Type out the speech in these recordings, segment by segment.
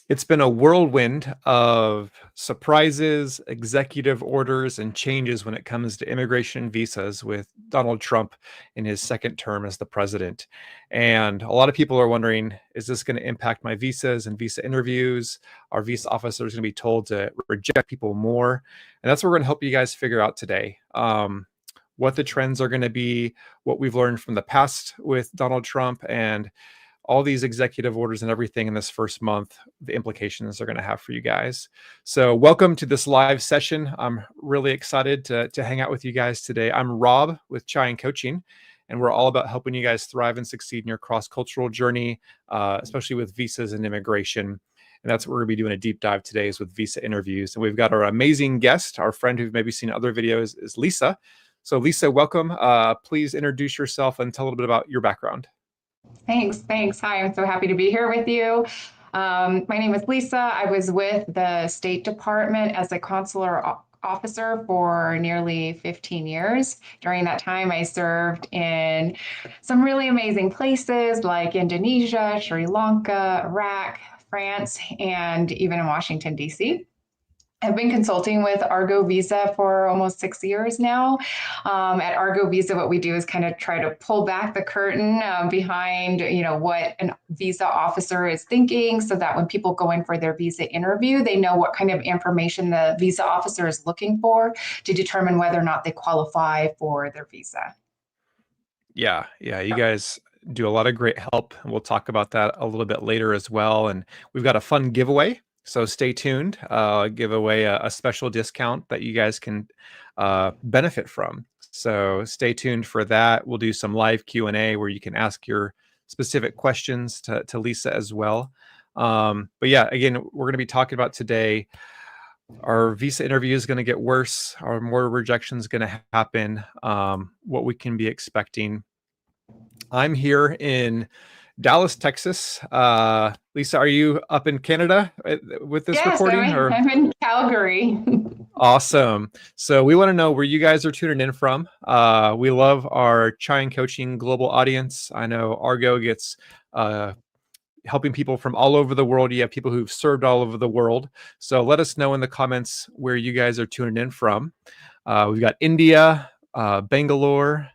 It's been a whirlwind of surprises, executive orders, and changes when it comes to immigration and visas with Donald Trump in his second term as the president. And a lot of people are wondering, is this going to impact my visas and visa interviews? Are visa officers going to be told to reject people more? And that's what we're going to help you guys figure out today. What the trends are going to be, what we've learned from the past with Donald Trump, and all these executive orders and everything in this first month, the implications they're going to have for you guys. So welcome to this live session. I'm really excited to hang out with you guys today. I'm Rob with Chai and Coaching, and we're all about helping you guys thrive and succeed in your cross-cultural journey, especially with visas and immigration. And that's what we're going to be doing a deep dive today is with visa interviews. And we've got our amazing guest, our friend who've maybe seen other videos, is Lissa. So Lissa, welcome. Please introduce yourself and tell a little bit about your background. Thanks. Hi, I'm so happy to be here with you. My name is Lissa. I was with the State Department as a consular officer for nearly 15 years. During that time, I served in some really amazing places like Indonesia, Sri Lanka, Iraq, France, and even in Washington, D.C. I've been consulting with Argo Visa for almost 6 years now. At Argo Visa, what we do is kind of try to pull back the curtain behind, what a visa officer is thinking, so that when people go in for their visa interview, they know what kind of information the visa officer is looking for to determine whether or not they qualify for their visa. Yeah, you guys do a lot of great help. We'll talk about that a little bit later as well. And we've got a fun giveaway. So stay tuned. Give away a special discount that you guys can benefit from. So stay tuned for that. We'll do some live Q&A where you can ask your specific questions to Lissa as well. But yeah, again, we're going to be talking about today, our visa interview is going to get worse. Are more rejections going to happen? What we can be expecting. I'm here in Dallas, Texas. Lissa, are you up in Canada with this Yes, recording? I'm in Calgary. Awesome. So we want to know where you guys are tuning in from. We love our Chai and Coaching global audience. I know Argo gets helping people from all over the world. You have people who've served all over the world. So let us know in the comments where you guys are tuning in from. We've got India, Bangalore,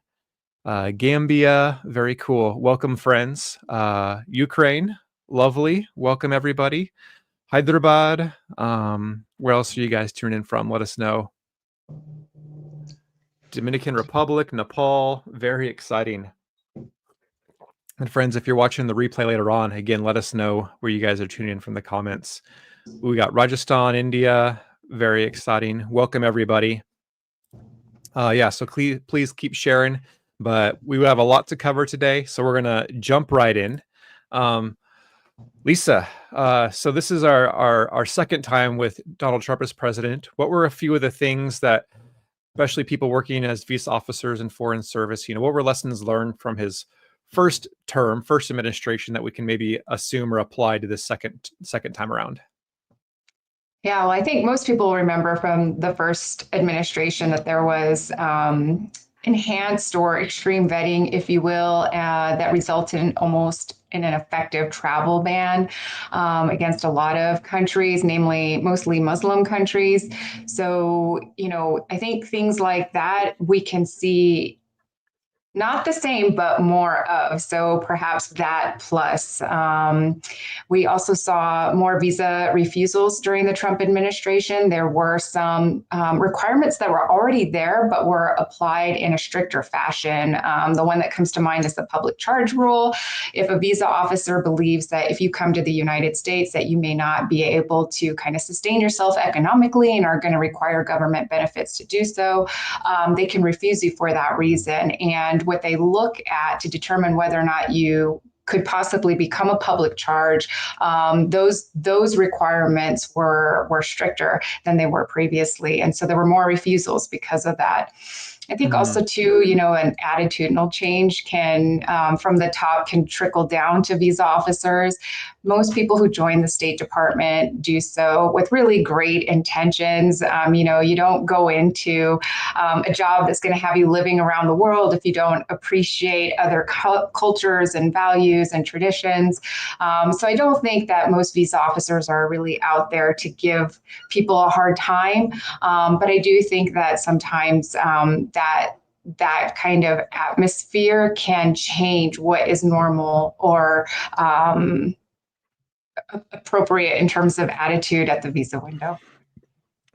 Gambia, very cool. Welcome, friends. Ukraine, lovely. Welcome, everybody. Hyderabad. Where else are you guys tuning in from? Let us know. Dominican Republic, Nepal, very exciting. And friends, if you're watching the replay later on, again, let us know where you guys are tuning in from the comments. We got Rajasthan, India, very exciting. Welcome, everybody. So please keep sharing. But we have a lot to cover today, so we're going to jump right in. Lissa, so this is our second time with Donald Trump as president. What were a few of the things that, especially people working as visa officers in foreign service, what were lessons learned from his first administration that we can maybe assume or apply to this second time around? Yeah, well, I think most people remember from the first administration that there was enhanced or extreme vetting, if you will, that resulted in almost in an effective travel ban against a lot of countries, namely mostly Muslim countries. So, I think things like that we can see not the same, but more of. So perhaps that plus. We also saw more visa refusals during the Trump administration. There were some requirements that were already there, but were applied in a stricter fashion. The one that comes to mind is the public charge rule. If a visa officer believes that if you come to the United States that you may not be able to kind of sustain yourself economically and are going to require government benefits to do so, they can refuse you for that reason. And what they look at to determine whether or not you could possibly become a public charge, those requirements were stricter than they were previously. And so there were more refusals because of that. I think also Mhm. too, an attitudinal change can from the top can trickle down to visa officers. Most people who join the State Department do so with really great intentions. You don't go into a job that's going to have you living around the world if you don't appreciate other cultures and values and traditions. So I don't think that most visa officers are really out there to give people a hard time. But I do think that sometimes that kind of atmosphere can change what is normal or appropriate in terms of attitude at the visa window.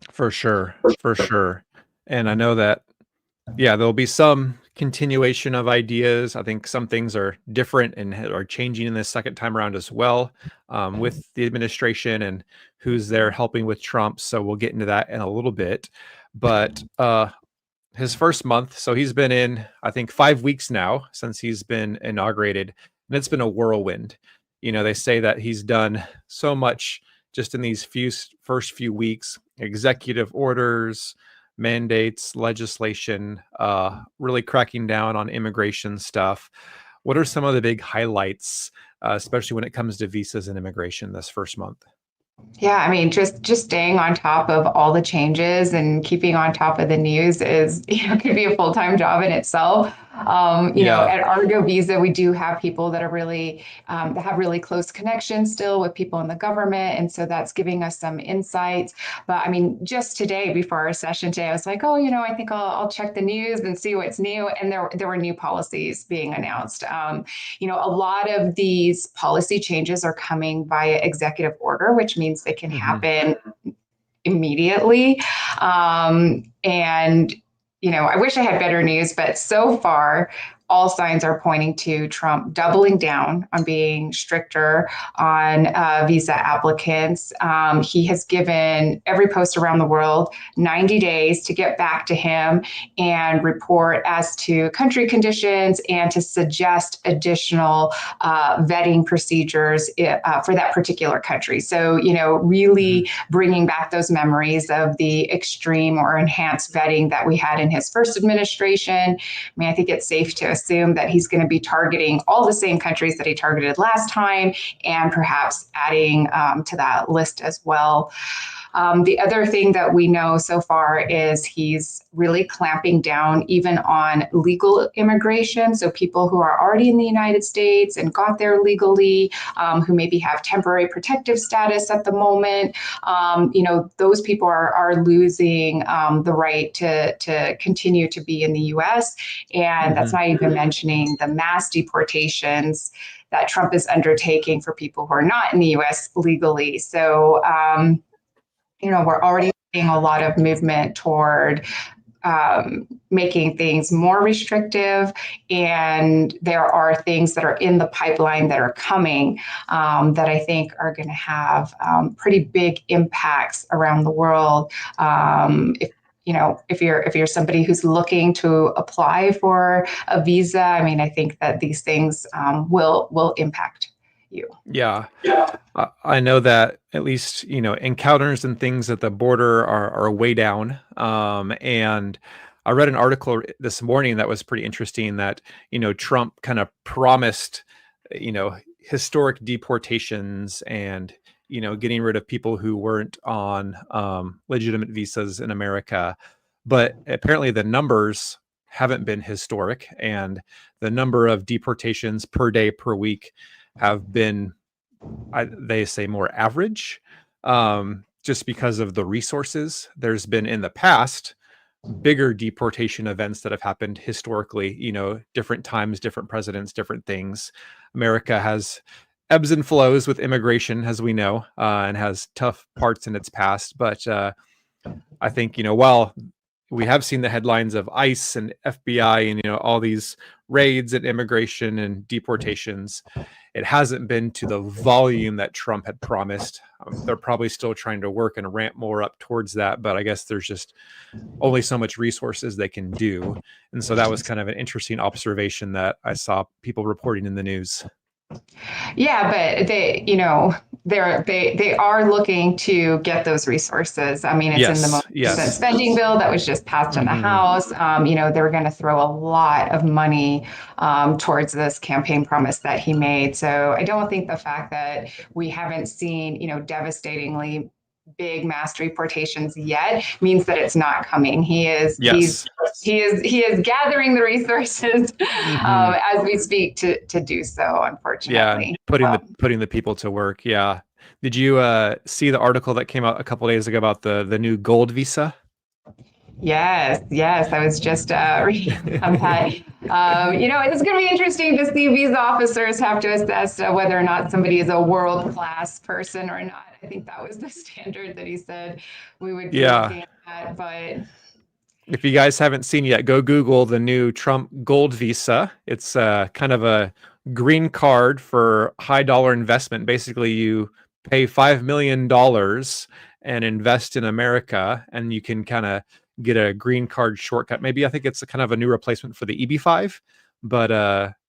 For sure, for sure. And I know that, yeah, there'll be some continuation of ideas. I think some things are different and are changing in this second time around as well, with the administration and who's there helping with Trump. So we'll get into that in a little bit. But his first month, so he's been in, I think, 5 weeks now since he's been inaugurated, and it's been a whirlwind. They say that he's done so much just in these first few weeks: executive orders, mandates, legislation, really cracking down on immigration stuff. What are some of the big highlights, especially when it comes to visas and immigration this first month? Yeah, I mean, just staying on top of all the changes and keeping on top of the news is, could be a full-time job in itself. Yeah. At Argo Visa, we do have people that are really that have really close connections still with people in the government, and so that's giving us some insights. But I mean, just today before our session today, I was like, oh, I think I'll check the news and see what's new, and there were new policies being announced. A lot of these policy changes are coming via executive order, which means they can Hmm. happen immediately. And I wish I had better news, but so far, all signs are pointing to Trump doubling down on being stricter on visa applicants. He has given every post around the world 90 days to get back to him and report as to country conditions and to suggest additional vetting procedures for that particular country. So, Hmm. really bringing back those memories of the extreme or enhanced vetting that we had in his first administration. I mean, I think it's safe to assume that he's going to be targeting all the same countries that he targeted last time and perhaps adding to that list as well. The other thing that we know so far is he's really clamping down even on legal immigration. So people who are already in the United States and got there legally, who maybe have temporary protective status at the moment, those people are losing the right to continue to be in the U.S. And that's Hmm. not even mentioning the mass deportations that Trump is undertaking for people who are not in the U.S. legally. So, we're already seeing a lot of movement toward making things more restrictive. And there are things that are in the pipeline that are coming that I think are going to have pretty big impacts around the world. If you're somebody who's looking to apply for a visa, I mean, I think that these things will impact you. Yeah. I know that at least, encounters and things at the border are way down. And I read an article this morning that was pretty interesting that, Trump kind of promised, historic deportations and, getting rid of people who weren't on legitimate visas in America. But apparently the numbers haven't been historic, and the number of deportations per day per week have been, they say, more average, just because of the resources. There's been in the past bigger deportation events that have happened historically, different times, different presidents, different things. America has ebbs and flows with immigration, as we know, and has tough parts in its past. But I think, while we have seen the headlines of ICE and FBI and, all these raids and immigration and deportations, it hasn't been to the volume that Trump had promised. They're probably still trying to work and ramp more up towards that, but I guess there's just only so much resources they can do. And so that was kind of an interesting observation that I saw people reporting in the news. Yeah, but they are looking to get those resources. I mean, it's in the most recent spending bill that was just passed in the House. They're going to throw a lot of money towards this campaign promise that he made. So I don't think the fact that we haven't seen, devastatingly big mass deportations yet means that it's not coming. He is gathering the resources as we speak to do so, unfortunately. Yeah, putting the people to work. Yeah. Did you see the article that came out a couple days ago about the new gold visa? Yes. I was just reading on that. It's going to be interesting to see visa officers have to assess whether or not somebody is a world-class person or not. I think that was the standard that he said we would be looking at. But if you guys haven't seen yet, go Google the new Trump gold visa. It's kind of a green card for high dollar investment. Basically, you pay $5 million and invest in America, and you can kind of get a green card shortcut. Maybe I think it's kind of a new replacement for the EB-5, but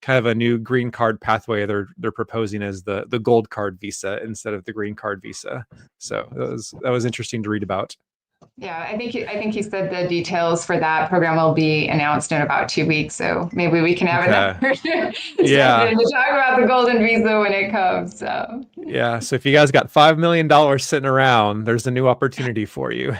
kind of a new green card pathway they're proposing as the gold card visa instead of the green card visa. So that was interesting to read about. Yeah, I think he said the details for that program will be announced in about 2 weeks. So maybe we can have another session to talk about the golden visa when it comes. So. Yeah, so if you guys got $5 million sitting around, there's a new opportunity for you.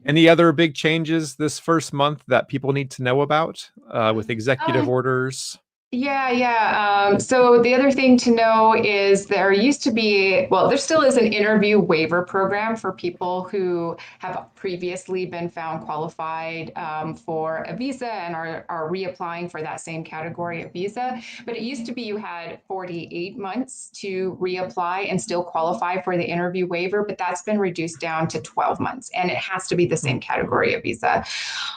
Any other big changes this first month that people need to know about with executive orders? Yeah. So the other thing to know is there used to be, well, there still is an interview waiver program for people who have previously been found qualified for a visa and are reapplying for that same category of visa. But it used to be you had 48 months to reapply and still qualify for the interview waiver, but that's been reduced down to 12 months, and it has to be the same category of visa.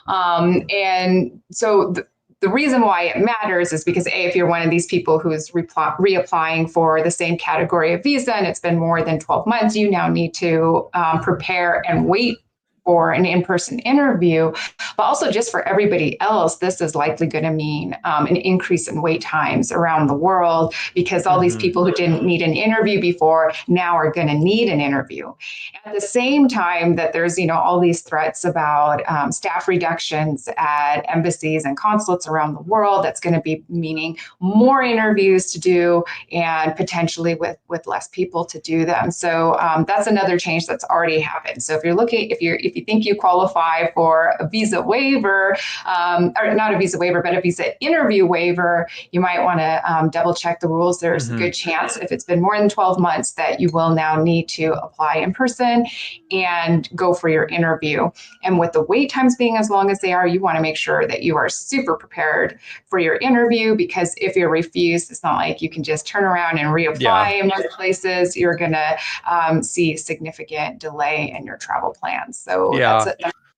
And so the reason why it matters is because if you're one of these people who's reapplying for the same category of visa and it's been more than 12 months, you now need to prepare and wait for an in-person interview. But also just for everybody else, this is likely going to mean an increase in wait times around the world, because all these people who didn't need an interview before now are going to need an interview. At the same time that there's, all these threats about staff reductions at embassies and consulates around the world, that's going to be meaning more interviews to do and potentially with less people to do them. So that's another change that's already happened. So if you think you qualify for a visa waiver, or not a visa waiver, but a visa interview waiver, you might want to double check the rules. There's a good chance if it's been more than 12 months that you will now need to apply in person and go for your interview. And with the wait times being as long as they are, you want to make sure that you are super prepared for your interview, because if you're refused, it's not like you can just turn around and reapply in most places. You're going to see significant delay in your travel plans. So that's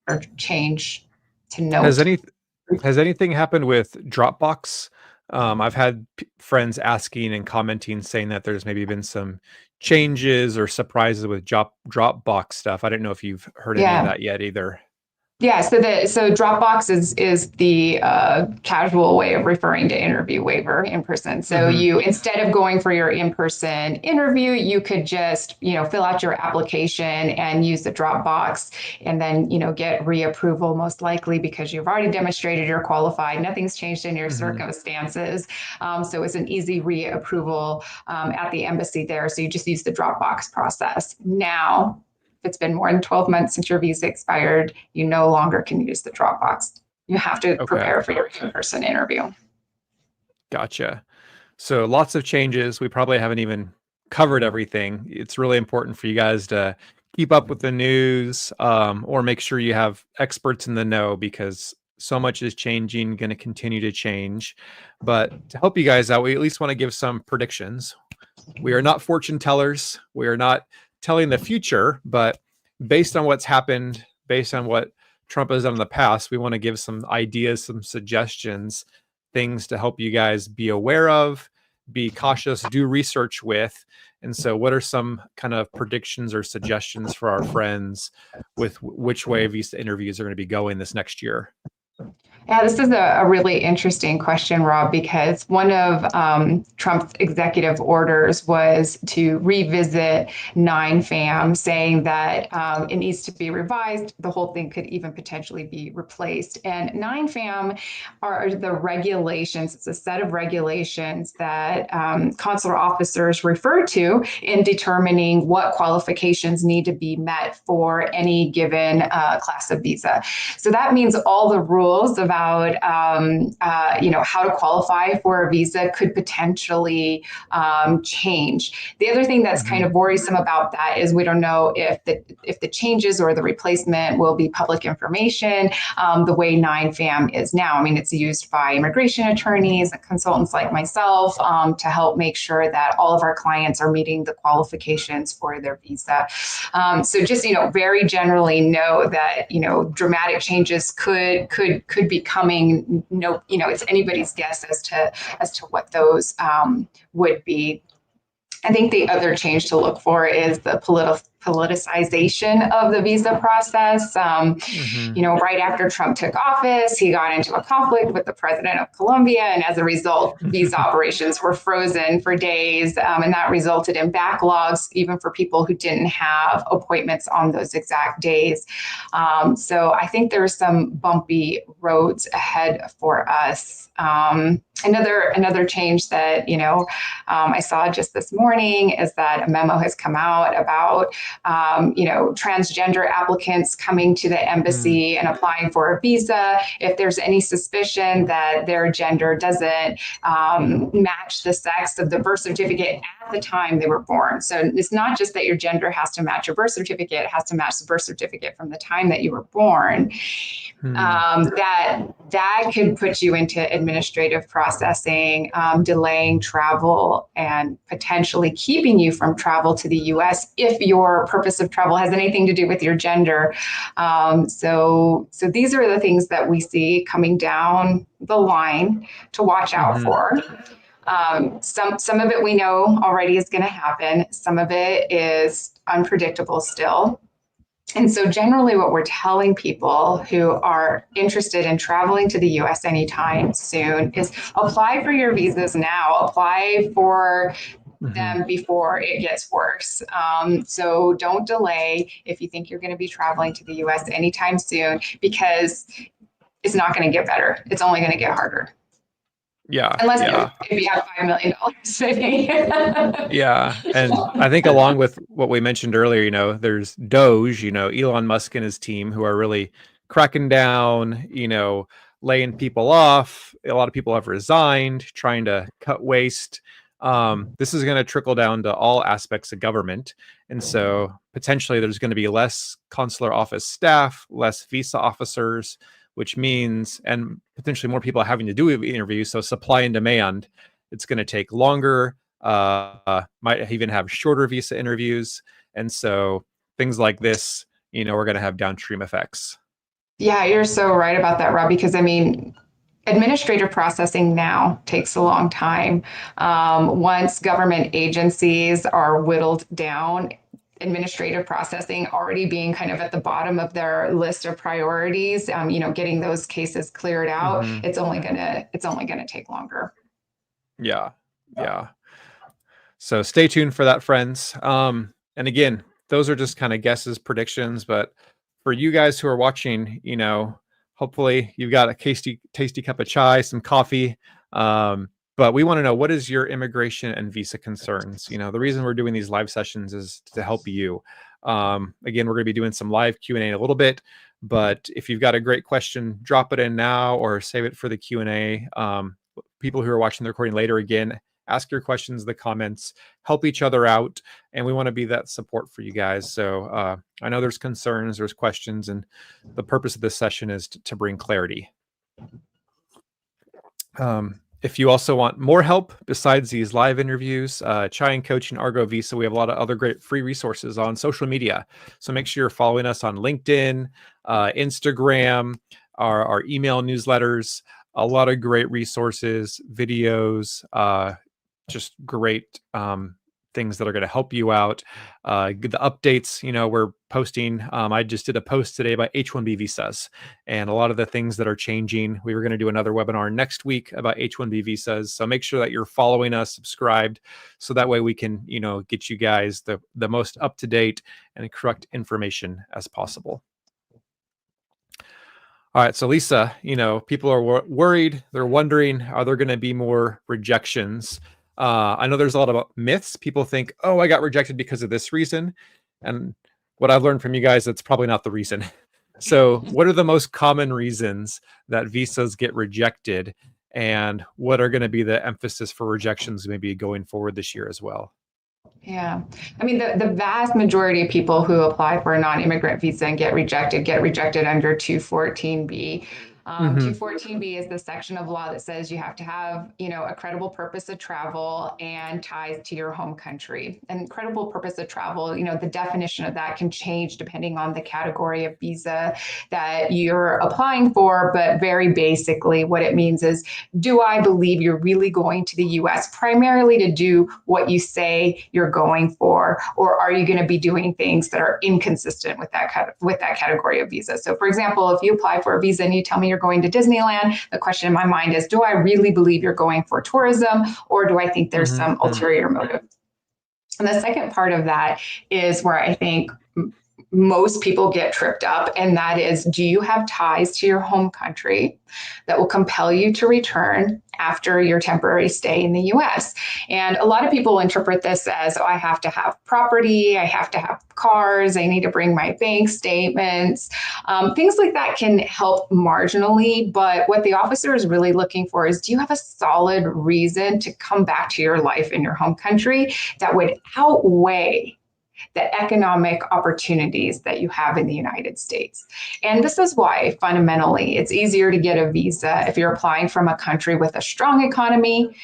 a change to note. Has anything happened with Dropbox? I've had friends asking and commenting saying that there's maybe been some changes or surprises with Dropbox stuff. I don't know if you've heard any of that yet either. Yeah, so Dropbox is the casual way of referring to interview waiver in person. So you, instead of going for your in-person interview, you could just, fill out your application and use the Dropbox, and then, get reapproval most likely because you've already demonstrated you're qualified. Nothing's changed in your circumstances. So it's an easy reapproval at the embassy there. So you just use the Dropbox process. Now, if it's been more than 12 months since your visa expired, you no longer can use the Dropbox. You have to prepare for your in-person interview. Gotcha. So lots of changes. We probably haven't even covered everything. It's really important for you guys to keep up with the news, or make sure you have experts in the know, because so much is changing, going to continue to change. But to help you guys out, we at least want to give some predictions. We are not fortune tellers. We are not telling the future, but based on what's happened, based on what Trump has done in the past, we want to give some ideas, some suggestions, things to help you guys be aware of, be cautious, do research with. And so what are some kind of predictions or suggestions for our friends with which way visa interviews are going to be going this next year? Yeah, this is a really interesting question, Rob, because one of Trump's executive orders was to revisit 9FAM, saying that it needs to be revised. The whole thing could even potentially be replaced. And 9FAM are the regulations, it's a set of regulations that consular officers refer to in determining what qualifications need to be met for any given class of visa. So that means all the rules about how to qualify for a visa could potentially change. The other thing that's kind of worrisome about that is we don't know if the changes or the replacement will be public information the way 9FAM is now. I mean, it's used by immigration attorneys and consultants like myself to help make sure that all of our clients are meeting the qualifications for their visa. So just very generally know that dramatic changes could be coming. No, it's anybody's guess as to what those would be. I think the other change to look for is the politicization of the visa process. Right after Trump took office, he got into a conflict with the president of Colombia, and as a result, visa operations were frozen for days, and that resulted in backlogs, even for people who didn't have appointments on those exact days. So I think there's some bumpy roads ahead for us. Another change that I saw just this morning is that a memo has come out about transgender applicants coming to the embassy and applying for a visa. If there's any suspicion that their gender doesn't match the sex of the birth certificate at the time they were born. So it's not just that your gender has to match your birth certificate, it has to match the birth certificate from the time that you were born. That could put you into administrative processing, delaying travel, and potentially keeping you from travel to the U.S. if your purpose of travel has anything to do with your gender. So these are the things that we see coming down the line to watch out for. Some of it we know already is going to happen. Some of it is unpredictable still. And so generally what we're telling people who are interested in traveling to the US anytime soon is apply for your visas now, apply for them before it gets worse. So don't delay if you think you're going to be traveling to the US anytime soon, because it's not going to get better. It's only going to get harder. Yeah. Unless if you have $5 million maybe. Yeah. And I think along with what we mentioned earlier, there's Doge, Elon Musk and his team who are really cracking down, laying people off. A lot of people have resigned, trying to cut waste. This is going to trickle down to all aspects of government. And so potentially there's going to be less consular office staff, less visa officers, which means, and potentially more people having to do interviews. So supply and demand, it's going to take longer, might even have shorter visa interviews. And so things like this, are going to have downstream effects. Yeah, you're so right about that, Rob, because I mean, administrative processing now takes a long time. Once government agencies are whittled down, administrative processing already being kind of at the bottom of their list of priorities, getting those cases cleared out, it's only gonna take longer. Yeah. So stay tuned for that, friends. And again, those are just kind of guesses, predictions, but for you guys who are watching, hopefully you've got a tasty cup of chai, some coffee. But we want to know, what is your immigration and visa concerns? The reason we're doing these live sessions is to help you. Again, we're going to be doing some live Q&A in a little bit, but if you've got a great question, drop it in now or save it for the Q&A. People who are watching the recording later, again, ask your questions in the comments, help each other out, and we want to be that support for you guys. So I know there's concerns, there's questions, and the purpose of this session is to bring clarity. If you also want more help besides these live interviews, Chai and Coach and Argo Visa, we have a lot of other great free resources on social media. So make sure you're following us on LinkedIn, Instagram, our email newsletters, a lot of great resources, videos, just great things that are going to help you out. The updates, we're posting. I just did a post today about H-1B visas and a lot of the things that are changing. We were going to do another webinar next week about H-1B visas. So make sure that you're following us, subscribed, so that way we can, get you guys the most up-to-date and correct information as possible. All right, so Lissa, people are worried. They're wondering, are there going to be more rejections? I know there's a lot of myths. People think, oh, I got rejected because of this reason. And what I've learned from you guys, that's probably not the reason. So what are the most common reasons that visas get rejected? And what are going to be the emphasis for rejections maybe going forward this year as well? Yeah. I mean, the vast majority of people who apply for a non-immigrant visa and get rejected under 214B. 214B is the section of law that says you have to have, a credible purpose of travel and ties to your home country. And credible purpose of travel, the definition of that can change depending on the category of visa that you're applying for. But very basically, what it means is, do I believe you're really going to the US primarily to do what you say you're going for, or are you going to be doing things that are inconsistent with that category of visa? So, for example, if you apply for a visa and you tell me you're going to Disneyland, the question in my mind is, do I really believe you're going for tourism, or do I think there's some ulterior motive? And the second part of that is where I think most people get tripped up, and that is, do you have ties to your home country that will compel you to return after your temporary stay in the US? And a lot of people interpret this as, oh, I have to have property, I have to have cars, I need to bring my bank statements. Things like that can help marginally, but what the officer is really looking for is, do you have a solid reason to come back to your life in your home country that would outweigh the economic opportunities that you have in the United States? And this is why fundamentally it's easier to get a visa if you're applying from a country with a strong economy,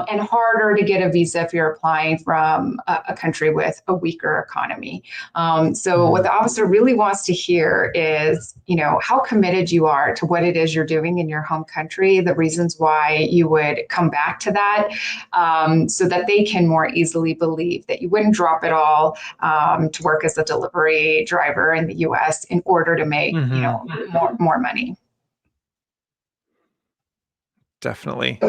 and harder to get a visa if you're applying from a country with a weaker economy. So what the officer really wants to hear is, how committed you are to what it is you're doing in your home country, the reasons why you would come back to that, so that they can more easily believe that you wouldn't drop it all to work as a delivery driver in the US in order to make, more money. Definitely.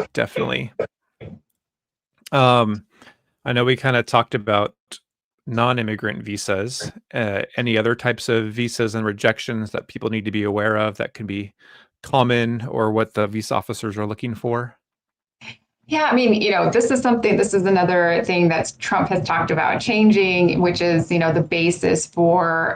I know we kind of talked about non-immigrant visas. Any other types of visas and rejections that people need to be aware of that can be common, or what the visa officers are looking for? Yeah, I mean, this is another thing that Trump has talked about changing, which is, the basis for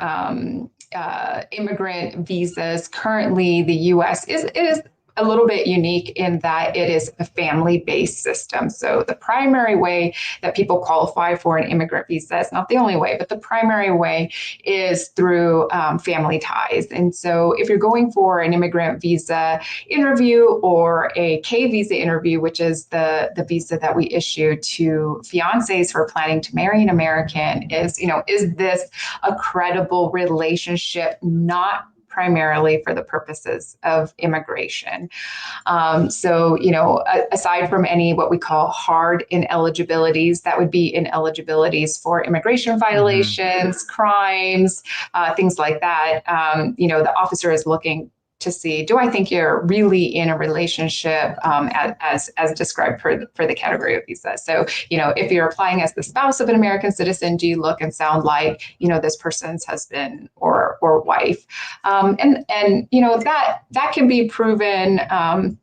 immigrant visas. Currently, the US is a little bit unique in that it is a family-based system. So the primary way that people qualify for an immigrant visa, it's not the only way, but the primary way is through family ties. And so if you're going for an immigrant visa interview or a K visa interview, which is the visa that we issue to fiancés who are planning to marry an American, is this a credible relationship, not primarily for the purposes of immigration. So, aside from any what we call hard ineligibilities, that would be ineligibilities for immigration violations, crimes, things like that. The officer is looking to see, do I think you're really in a relationship as described for the category of visa? So, if you're applying as the spouse of an American citizen, do you look and sound like, this person's husband or wife? And that can be proven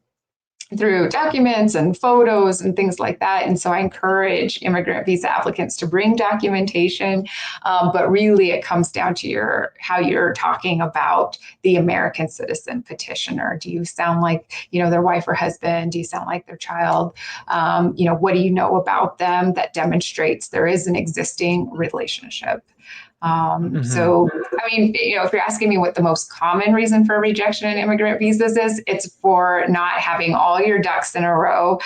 through documents and photos and things like that. And so I encourage immigrant visa applicants to bring documentation, but really it comes down to how you're talking about the American citizen petitioner. Do you sound like, their wife or husband? Do you sound like their child? What do you know about them that demonstrates there is an existing relationship? Hmm. So, I mean, if you're asking me what the most common reason for rejection in immigrant visas is, it's for not having all your ducks in a row,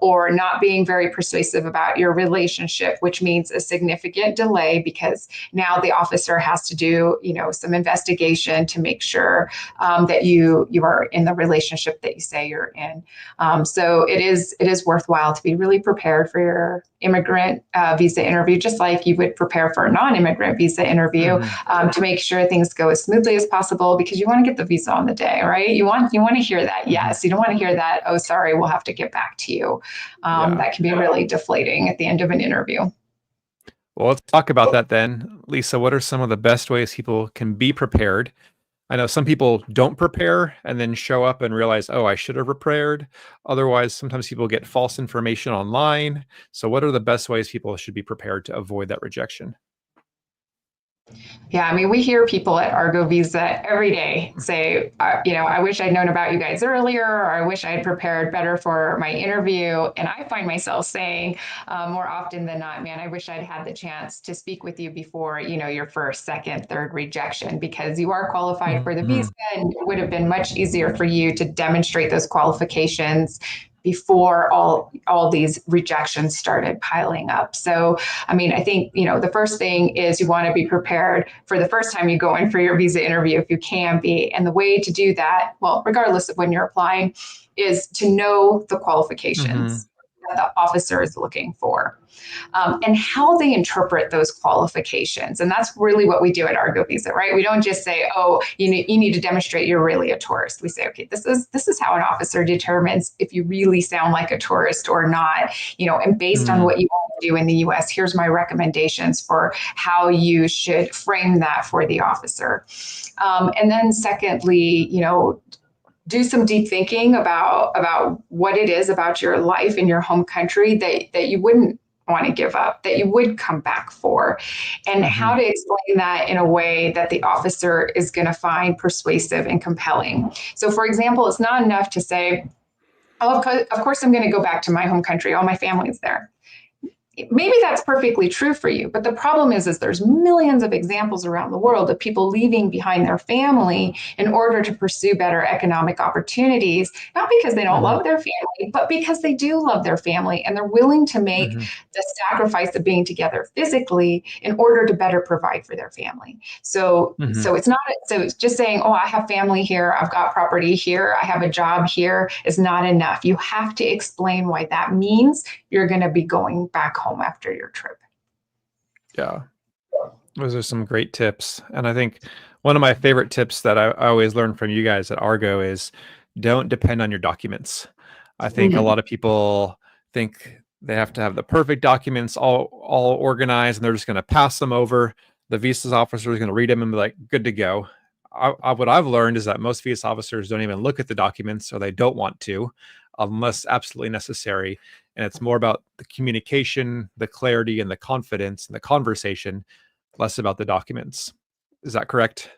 or not being very persuasive about your relationship, which means a significant delay because now the officer has to do, some investigation to make sure that you are in the relationship that you say you're in. So it is worthwhile to be really prepared for your immigrant visa interview, just like you would prepare for a non-immigrant visa interview, Hmm. to make sure things go as smoothly as possible, because you want to get the visa on the day, right? You want to hear that Hmm. yes. You don't want to hear that, oh, sorry, we'll have to get back to you. Yeah. That can be really deflating at the end of an interview. Well, let's talk about that then. Lisa, what are some of the best ways people can be prepared? I know some people don't prepare and then show up and realize, oh, I should have prepared. Otherwise, sometimes people get false information online. So, what are the best ways people should be prepared to avoid that rejection? Yeah, I mean, we hear people at Argo Visa every day say, I wish I'd known about you guys earlier, or I wish I had prepared better for my interview. And I find myself saying, more often than not, man, I wish I'd had the chance to speak with you before, your first, second, third rejection, because you are qualified for the visa, Hmm. and it would have been much easier for you to demonstrate those qualifications before all these rejections started piling up. So, I mean, I think, the first thing is you want to be prepared for the first time you go in for your visa interview, if you can be. And the way to do that, well, regardless of when you're applying, is to know the Hmm. qualifications that the officer is looking for, and how they interpret those qualifications. And that's really what we do at Argo Visa, right? We don't just say, oh, you need to demonstrate you're really a tourist. We say, okay, this is how an officer determines if you really sound like a tourist or not, and based on Hmm. what you want to do in the US, here's my recommendations for how you should frame that for the officer. And then secondly, do some deep thinking about what it is about your life in your home country that you wouldn't want to give up, that you would come back for, and how Hmm. to explain that in a way that the officer is going to find persuasive and compelling. So, for example, it's not enough to say, oh, of course I'm going to go back to my home country, all my family's there. Maybe that's perfectly true for you, but the problem is there's millions of examples around the world of people leaving behind their family in order to pursue better economic opportunities, not because they don't Hmm. love their family, but because they do love their family and they're willing to make Hmm. the sacrifice of being together physically in order to better provide for their family. So Hmm. so it's not so it's just saying, oh, I have family here, I've got property here, I have a job here, is not enough. You have to explain why that means you're going to be going back home after your trip. Yeah. Those are some great tips. And I think one of my favorite tips that I always learn from you guys at Argo is don't depend on your documents. I think a Mm-hmm. lot of people think they have to have the perfect documents all organized and they're just going to pass them over. The visas officer is going to read them and be like, good to go. What I've learned is that most visa officers don't even look at the documents or they don't want to unless absolutely necessary. And it's more about the communication, the clarity, and the confidence and the conversation, less about the documents. Is that correct?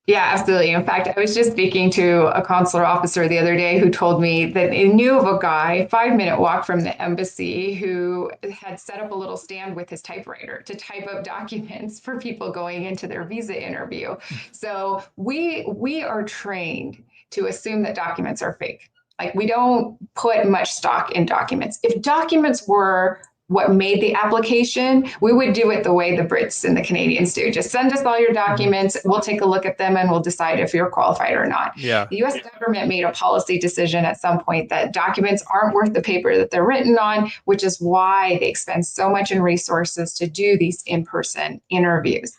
Yeah, absolutely. In fact, I was just speaking to a consular officer the other day who told me that he knew of a guy 5 minute walk from the embassy who had set up a little stand with his typewriter to type up documents for people going into their visa interview. So we are trained to assume that documents are fake. Like, we don't put much stock in documents. If documents were what made the application, we would do it the way the Brits and the Canadians do. Just send us all your Mhm. documents, we'll take a look at them, and we'll decide if you're qualified or not. Yeah. The US government made a policy decision at some point that documents aren't worth the paper that they're written on, which is why they expend so much in resources to do these in person interviews.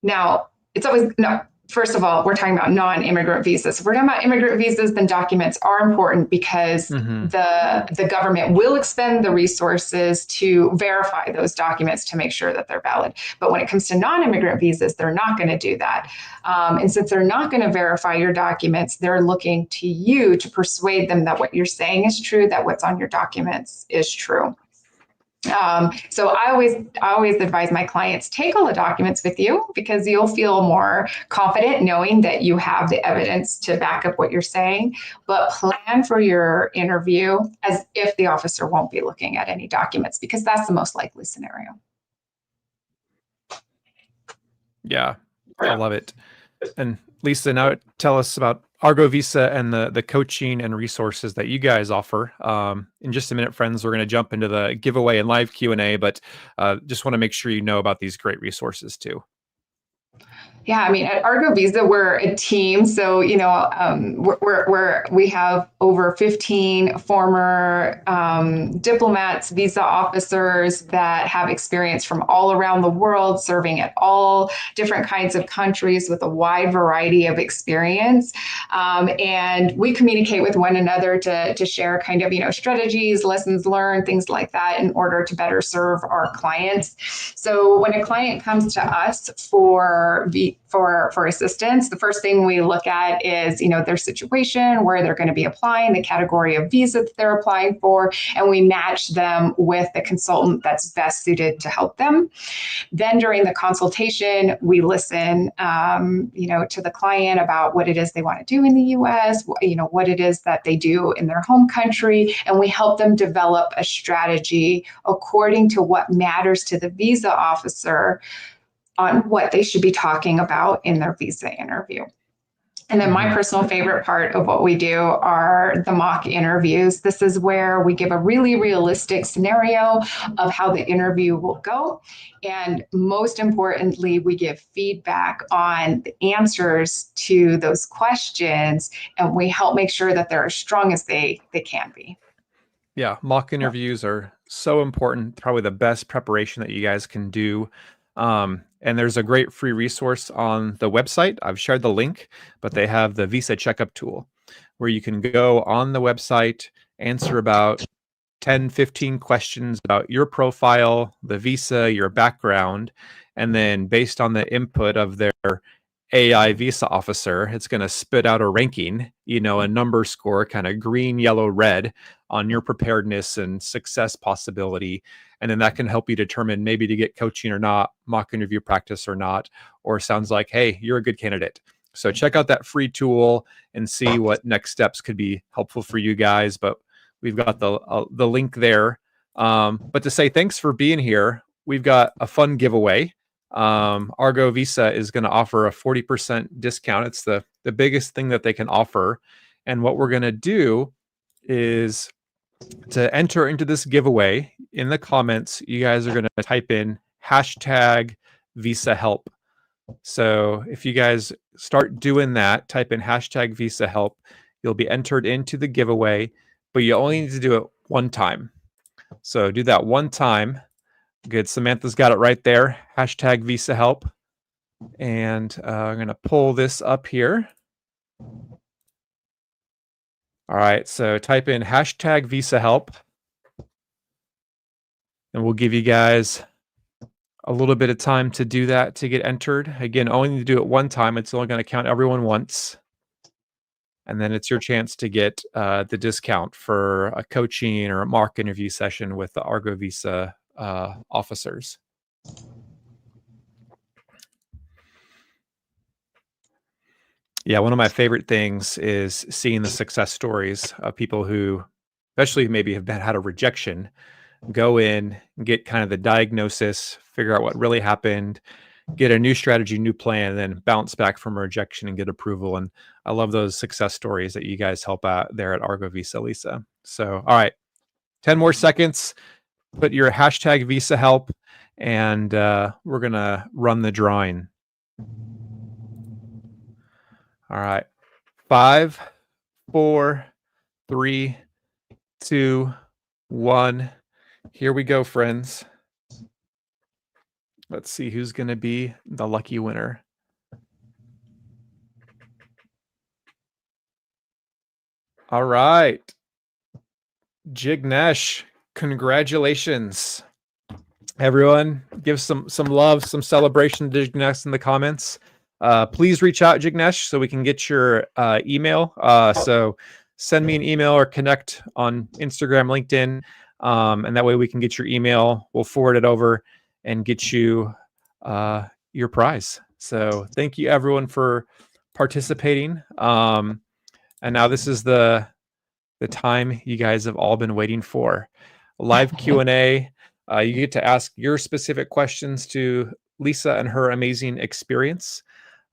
Now, it's always no. First of all, we're talking about non-immigrant visas. If we're talking about immigrant visas, then documents are important because Hmm. the government will expend the resources to verify those documents to make sure that they're valid. But when it comes to non-immigrant visas, they're not going to do that. And since they're not going to verify your documents, they're looking to you to persuade them that what you're saying is true, that what's on your documents is true. So I always advise my clients, take all the documents with you, because you'll feel more confident knowing that you have the evidence to back up what you're saying. But plan for your interview as if the officer won't be looking at any documents, because that's the most likely scenario. Yeah, I love it. And Lissa, now tell us about Argo Visa and the coaching and resources that you guys offer. In just a minute, friends, we're going to jump into the giveaway and live Q&A, but just want to make sure you know about these great resources too. Yeah, I mean, at Argo Visa, we're a team. So, we have over 15 former diplomats, visa officers that have experience from all around the world, serving at all different kinds of countries with a wide variety of experience. And we communicate with one another to share kind of, strategies, lessons learned, things like that in order to better serve our clients. So when a client comes to us for assistance, the first thing we look at is, their situation, where they're going to be applying, the category of visa that they're applying for, and we match them with the consultant that's best suited to help them. Then during the consultation, we listen, to the client about what it is they want to do in the U.S., what it is that they do in their home country, and we help them develop a strategy according to what matters to the visa officer on what they should be talking about in their visa interview. And then my personal favorite part of what we do are the mock interviews. This is where we give a really realistic scenario of how the interview will go. And most importantly, we give feedback on the answers to those questions, and we help make sure that they're as strong as they can be. Yeah, mock interviews are so important, probably the best preparation that you guys can do. And there's a great free resource on the website. I've shared the link, but they have the visa checkup tool where you can go on the website, answer about 10, 15 questions about your profile, the visa, your background, and then based on the input of their AI visa officer, it's going to spit out a ranking, a number score, kind of green, yellow, red on your preparedness and success possibility. And then that can help you determine maybe to get coaching or not, mock interview practice or not, or sounds like, hey, you're a good candidate. So check out that free tool and see what next steps could be helpful for you guys. But we've got the link there. But to say thanks for being here, we've got a fun giveaway. Argo Visa is going to offer a 40% discount. It's the biggest thing that they can offer. And what we're going to do is to enter into this giveaway in the comments, you guys are going to type in hashtag Visa Help. So if you guys start doing that, type in hashtag Visa Help, you'll be entered into the giveaway, but you only need to do it one time. So do that one time. Good. Samantha's got it right there. Hashtag Visa Help. And I'm going to pull this up here. All right. So type in hashtag Visa Help. And we'll give you guys a little bit of time to do that to get entered. Again, only need to do it one time. It's only going to count everyone once. And then it's your chance to get the discount for a coaching or a mock interview session with the Argo Visa officers. Yeah, one of my favorite things is seeing the success stories of people who, especially maybe have had a rejection, go in, get kind of the diagnosis, figure out what really happened, get a new strategy, new plan, and then bounce back from a rejection and get approval. And I love those success stories that you guys help out there at Argo Visa, Lissa. So, all right, 10 more seconds. Put your hashtag Visa Help, and we're going to run the drawing. All right. 5, 4, 3, 2, 1. Here we go, friends. Let's see who's going to be the lucky winner. All right. Jignesh, congratulations. Everyone, give some love, some celebration to Jignesh in the comments. Please reach out, Jignesh, so we can get your email. So send me an email or connect on Instagram, LinkedIn, and that way we can get your email. We'll forward it over and get you your prize. So thank you, everyone, for participating. And now this is the time you guys have all been waiting for. Live Q&A. You get to ask your specific questions to Lissa and her amazing experience.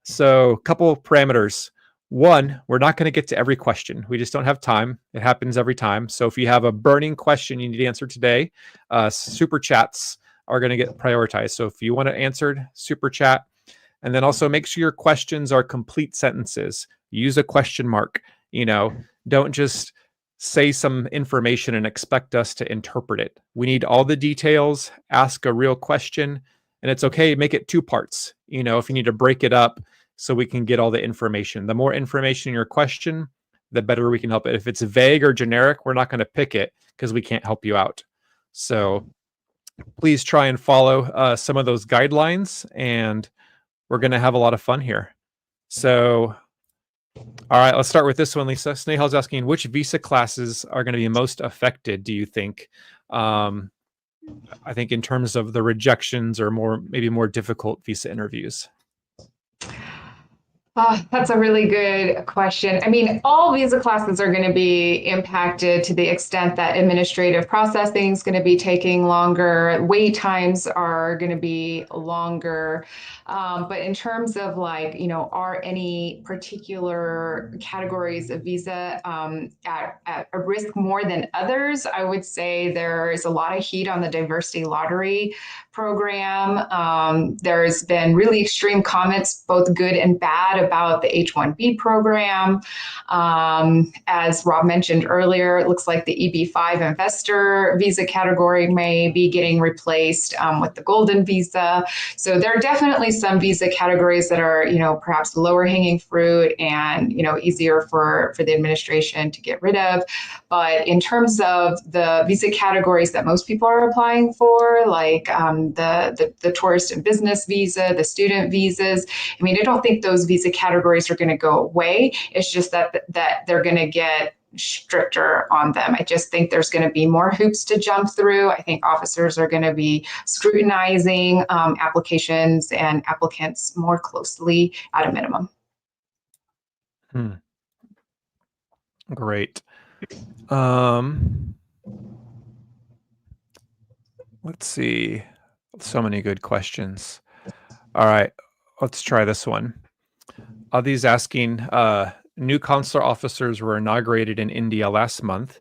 So, a couple of parameters. One, we're not going to get to every question. We just don't have time. It happens every time. So, if you have a burning question you need to answer today, super chats are going to get prioritized. So, if you want it answered, super chat. And then also make sure your questions are complete sentences. Use a question mark. Don't just say some information and expect us to interpret it. We need all the details. Ask a real question. And it's okay, make it two parts. If you need to break it up so we can get all the information. The more information in your question, the better we can help it. If it's vague or generic, we're not going to pick it because we can't help you out. So please try and follow some of those guidelines, and we're going to have a lot of fun here. So, all right, let's start with this one, Lissa. Snehal's asking, which visa classes are going to be most affected, do you think? I think in terms of the rejections or maybe more difficult visa interviews. That's a really good question. I mean, all visa classes are going to be impacted to the extent that administrative processing is going to be taking longer, wait times are going to be longer. But in terms of are any particular categories of visa at a risk more than others? I would say there is a lot of heat on the diversity lottery program. There's been really extreme comments, both good and bad, about the H-1B program. As Rob mentioned earlier, it looks like the EB-5 investor visa category may be getting replaced with the golden visa. So there are definitely some visa categories that are, perhaps lower hanging fruit and, easier for the administration to get rid of. But in terms of the visa categories that most people are applying for, like the tourist and business visa, the student visas, I mean, I don't think those visa categories are going to go away. It's just that they're going to get stricter on them. I just think there's going to be more hoops to jump through. I think officers are going to be scrutinizing applications and applicants more closely at a minimum. Great. Let's see. So many good questions. All right, let's try this one. These asking, new consular officers were inaugurated in India last month.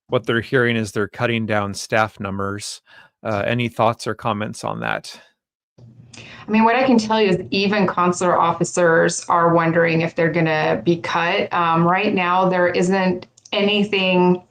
What they're hearing is they're cutting down staff numbers. Any thoughts or comments on that? I mean, what I can tell you is even consular officers are wondering if they're going to be cut. Right now, there isn't anything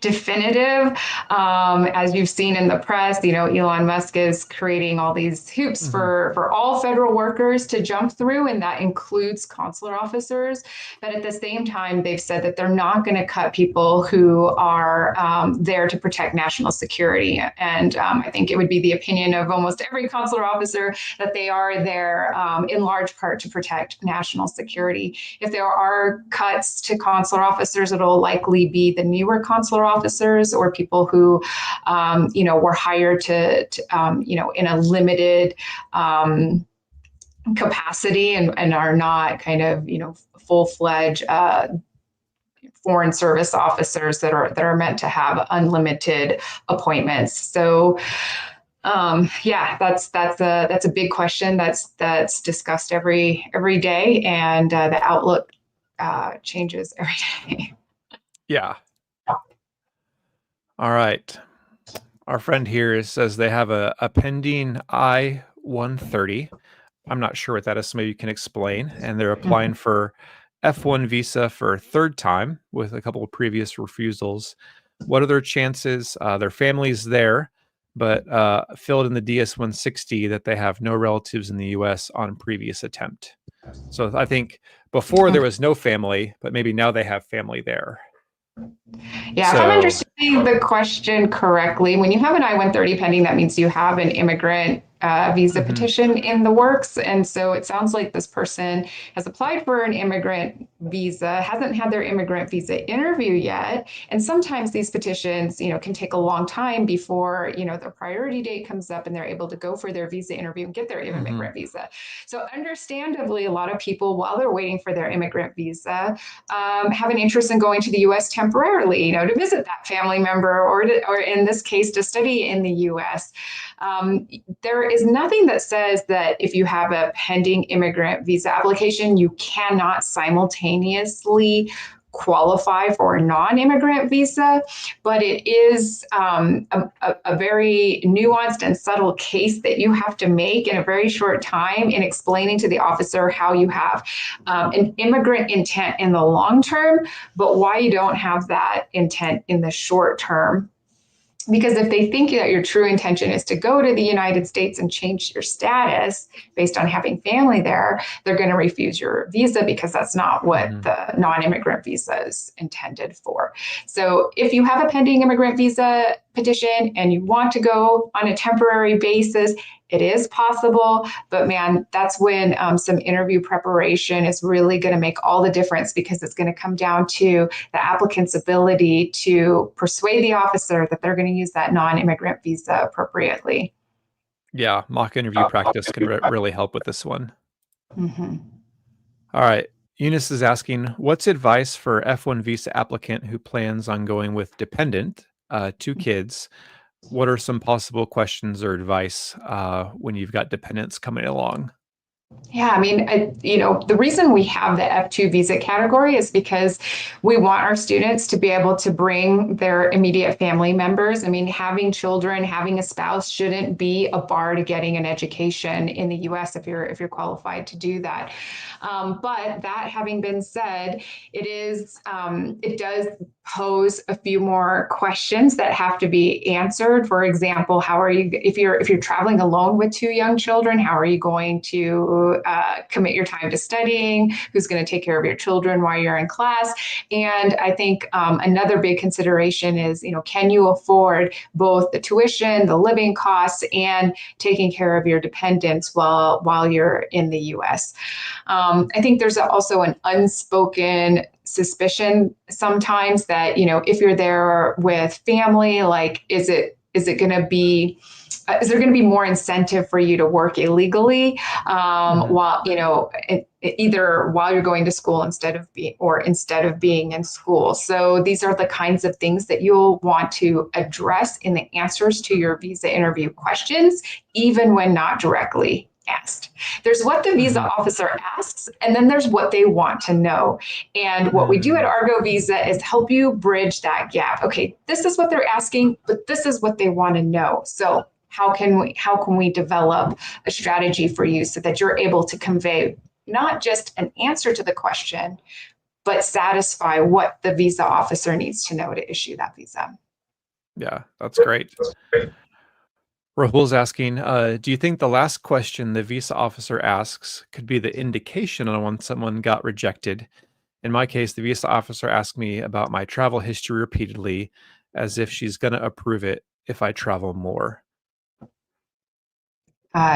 definitive. As you've seen in the press, Elon Musk is creating all these hoops for all federal workers to jump through, and that includes consular officers. But at the same time, they've said that they're not going to cut people who are there to protect national security. And I think it would be the opinion of almost every consular officer that they are there in large part to protect national security. If there are cuts to consular officers, it'll likely be the newer consular officers or people who, were hired to in a limited capacity and are not kind of, full-fledged foreign service officers that are meant to have unlimited appointments. So that's a big question that's discussed every day, and the outlook changes every day. Yeah. All right. Our friend here says they have a pending I-130. I'm not sure what that is, so maybe you can explain. And they're applying for F1 visa for a third time with a couple of previous refusals. What are their chances? Their family's there, but filled in the DS-160 that they have no relatives in the U.S. on previous attempt. So I think before there was no family, but maybe now they have family there. Yeah, if I'm understanding the question correctly, when you have an I-130 pending, that means you have an immigrant visa petition in the works. And so it sounds like this person has applied for an immigrant visa, hasn't had their immigrant visa interview yet. And sometimes these petitions, can take a long time before, their priority date comes up and they're able to go for their visa interview and get their immigrant visa. So understandably, a lot of people, while they're waiting for their immigrant visa, have an interest in going to the U.S. temporarily, to visit that family member or in this case, to study in the U.S. There is nothing that says that if you have a pending immigrant visa application, you cannot simultaneously qualify for a non-immigrant visa, but it is a very nuanced and subtle case that you have to make in a very short time in explaining to the officer how you have an immigrant intent in the long term, but why you don't have that intent in the short term. Because if they think that your true intention is to go to the United States and change your status based on having family there, they're going to refuse your visa because that's not what the non-immigrant visa is intended for. So if you have a pending immigrant visa petition and you want to go on a temporary basis, it is possible, but man, that's when some interview preparation is really going to make all the difference, because it's going to come down to the applicant's ability to persuade the officer that they're going to use that non-immigrant visa appropriately. Yeah, mock interview practice can really help with this one. Mm-hmm. All right. Eunice is asking, what's advice for F1 visa applicant who plans on going with dependent, 2 kids? What are some possible questions or advice when you've got dependents coming along? Yeah, I mean, the reason we have the F2 visa category is because we want our students to be able to bring their immediate family members. I mean, having children, having a spouse shouldn't be a bar to getting an education in the U.S. if you're qualified to do that. But that having been said, it does pose a few more questions that have to be answered. For example, how are you if you're traveling alone with 2 young children? How are you going to commit your time to studying? Who's going to take care of your children while you're in class? And I think another big consideration is, can you afford both the tuition, the living costs, and taking care of your dependents while you're in the U.S. I think there's also an unspoken suspicion sometimes that, if you're there with family, like, is there going to be more incentive for you to work illegally while, either while you're going to school instead of being in school? So these are the kinds of things that you'll want to address in the answers to your visa interview questions, even when not directly asked. There's what the visa officer asks, and then there's what they want to know. And what we do at Argo Visa is help you bridge that gap. Okay, this is what they're asking, but this is what they want to know. So how can we develop a strategy for you so that you're able to convey not just an answer to the question, but satisfy what the visa officer needs to know to issue that visa? Yeah, that's great. Rahul's asking, do you think the last question the visa officer asks could be the indication on when someone got rejected? In my case, the visa officer asked me about my travel history repeatedly, as if she's going to approve it if I travel more.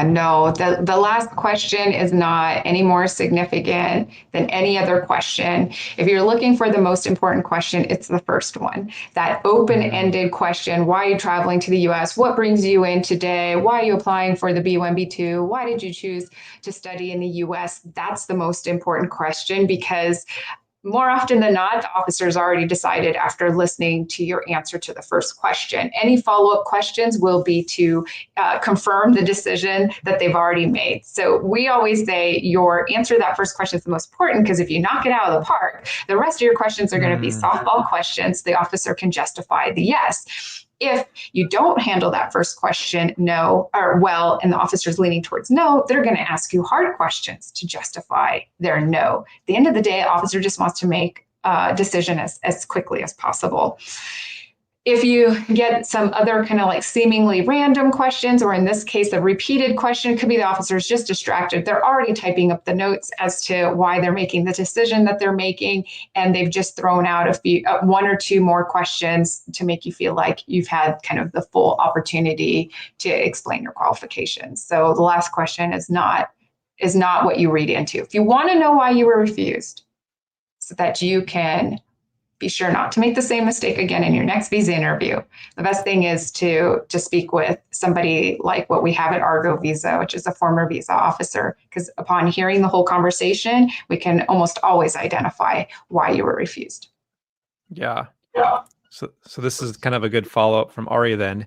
No, the last question is not any more significant than any other question. If you're looking for the most important question, it's the first one. That open-ended question: why are you traveling to the US? What brings you in today? Why are you applying for the B1, B2? Why did you choose to study in the US? That's the most important question, because more often than not, the officer's already decided after listening to your answer to the first question. Any follow-up questions will be to confirm the decision that they've already made. So we always say your answer to that first question is the most important, because if you knock it out of the park, the rest of your questions are going to be softball questions. The officer can justify the yes. If you don't handle that first question well, and the officer's leaning towards no, they're going to ask you hard questions to justify their no. At the end of the day, the officer just wants to make a decision as quickly as possible. If you get some other kind of like seemingly random questions, or in this case, a repeated question, could be the officer's just distracted. They're already typing up the notes as to why they're making the decision that they're making, and they've just thrown out one or two more questions to make you feel like you've had kind of the full opportunity to explain your qualifications. So the last question is not what you read into. If you want to know why you were refused, so that you can be sure not to make the same mistake again in your next visa interview, the best thing is to speak with somebody like what we have at Argo Visa, which is a former visa officer, because upon hearing the whole conversation, we can almost always identify why you were refused. Yeah. So this is kind of a good follow-up from Ari then.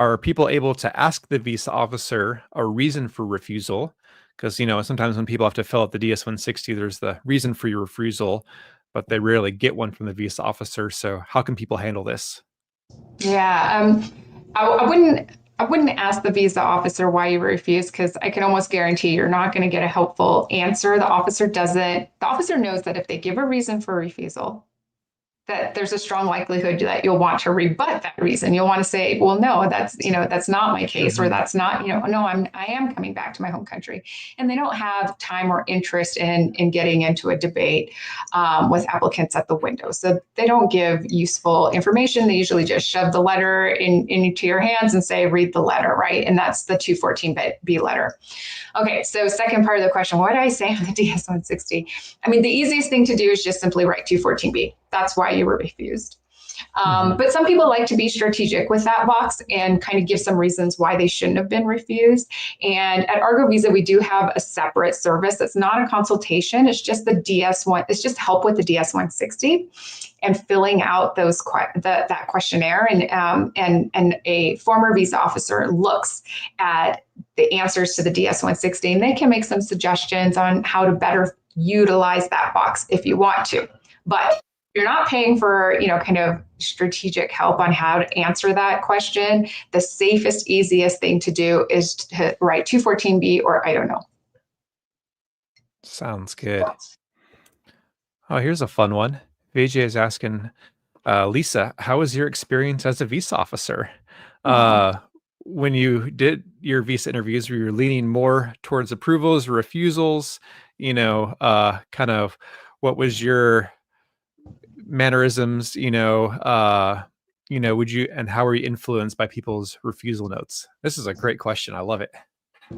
Are people able to ask the visa officer a reason for refusal? Because, sometimes when people have to fill out the DS-160, there's the reason for your refusal, but they rarely get one from the visa officer. So how can people handle this? Yeah, I wouldn't ask the visa officer why you refuse because I can almost guarantee you're not going to get a helpful answer. The officer knows that if they give a reason for refusal, that there's a strong likelihood that you'll want to rebut that reason. You'll want to say, well, no, that's not my case, or Hmm. that's not, no, I am coming back to my home country. And they don't have time or interest in getting into a debate with applicants at the window. So they don't give useful information. They usually just shove the letter into your hands and say, read the letter, right? And that's the 214B letter. Okay, so second part of the question, what did I say on the DS-160? I mean, the easiest thing to do is just simply write 214B. That's why you were refused. Hmm. But some people like to be strategic with that box and kind of give some reasons why they shouldn't have been refused. And at Argo Visa, we do have a separate service that's not a consultation. It's just the DS1. It's just help with the DS-160 and filling out that questionnaire. And a former visa officer looks at the answers to the DS-160, and they can make some suggestions on how to better utilize that box if you want to. But you're not paying for, kind of strategic help on how to answer that question. The safest, easiest thing to do is to write 214B or I don't know. Sounds good. Oh, here's a fun one. Vijay is asking, Lisa, how was your experience as a visa officer? Oh, Uh, when you did your visa interviews, were you leaning more towards approvals or refusals? Kind of what was your mannerisms? Would you and how were you influenced by people's refusal notes? This is a great question. I love it.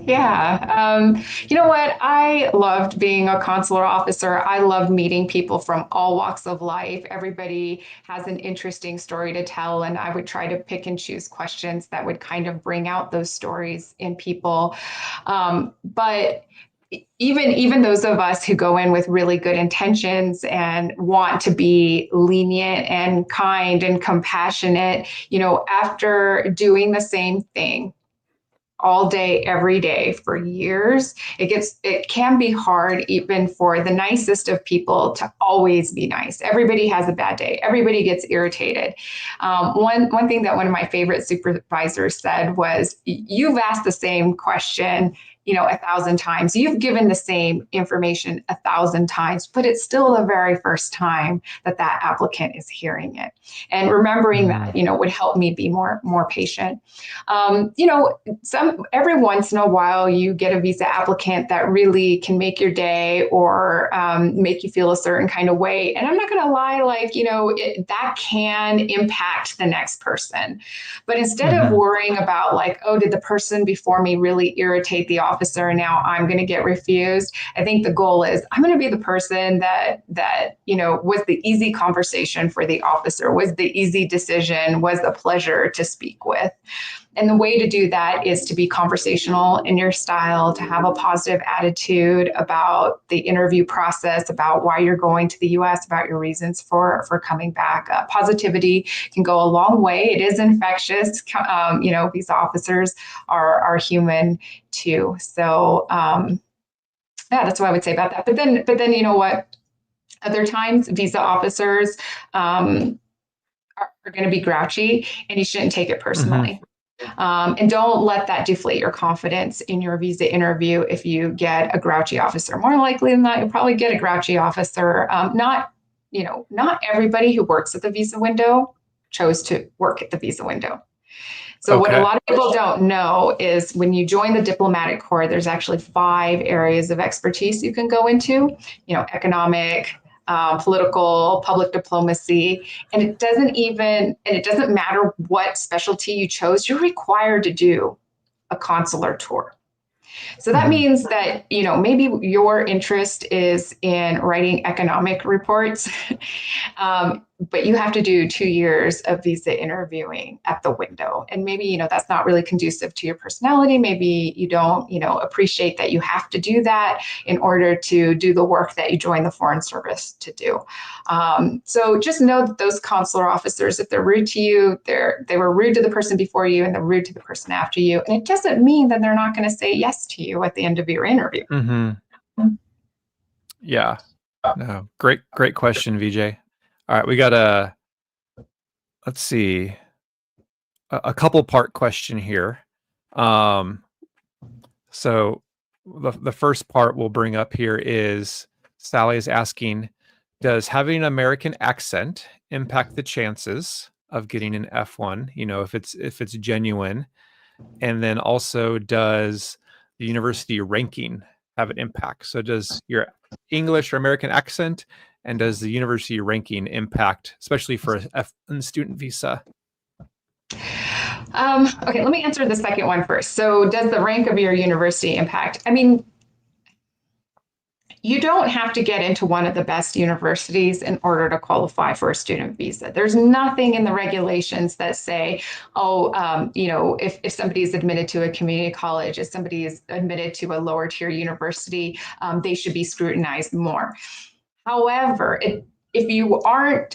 yeah. You know what? I loved being a consular officer. I loved meeting people from all walks of life. Everybody has an interesting story to tell, and I would try to pick and choose questions that would kind of bring out those stories in people. But even those of us who go in with really good intentions and want to be lenient and kind and compassionate, after doing the same thing all day, every day for years, it can be hard even for the nicest of people to always be nice. Everybody has a bad day. Everybody gets irritated. One thing that one of my favorite supervisors said was, "You've asked the same question." 1,000 times. You've given the same information 1,000 times, but it's still the very first time that applicant is hearing it. And remembering Mm. that, would help me be more patient. Every once in a while you get a visa applicant that really can make your day or make you feel a certain kind of way. And I'm not going to lie, that can impact the next person. But instead of Hmm. worrying about like, oh, did the person before me really irritate the officer and now I'm going to get refused, I think the goal is I'm going to be the person that was the easy conversation for the officer, was the easy decision, was a pleasure to speak with. And the way to do that is to be conversational in your style, to have a positive attitude about the interview process, about why you're going to the US, about your reasons for coming back. Positivity can go a long way. It is infectious. These officers are human too. So yeah, that's what I would say about that. But then you know what? Other times, visa officers are going to be grouchy, and you shouldn't take it Hmm. personally. And don't let that deflate your confidence in your visa interview if you get a grouchy officer. More likely than not, you'll probably get a grouchy officer. Not everybody who works at the visa window chose to work at the visa window. So what a Okay. lot of people don't know is when you join the diplomatic corps, there's actually 5 areas of expertise you can go into, economic, political, public diplomacy, and it doesn't matter what specialty you chose, you're required to do a consular tour. So that Hmm. means that, maybe your interest is in writing economic reports, but you have to do 2 years of visa interviewing at the window. And maybe, that's not really conducive to your personality. Maybe you don't, appreciate that you have to do that in order to do the work that you joined the Foreign Service to do. So just know that those consular officers, if they're rude to you, they were rude to the person before you and they're rude to the person after you. And it doesn't mean that they're not going to say yes to you at the end of your interview. Hmm. Yeah. No. Great question, VJ. All right, we got let's see, a couple part question here. Um, so the first part we'll bring up here is Sally is asking, does having an American accent impact the chances of getting an F1, if it's genuine? And then also, does the university ranking have an impact? So does your English or American accent, and does the university ranking impact, especially for a F1 student visa? Okay, let me answer the second one first. So, does the rank of your university impact? I mean, you don't have to get into one of the best universities in order to qualify for a student visa. There's nothing in the regulations that say, oh, if somebody is admitted to a community college, if somebody is admitted to a lower tier university, they should be scrutinized more. However, if you aren't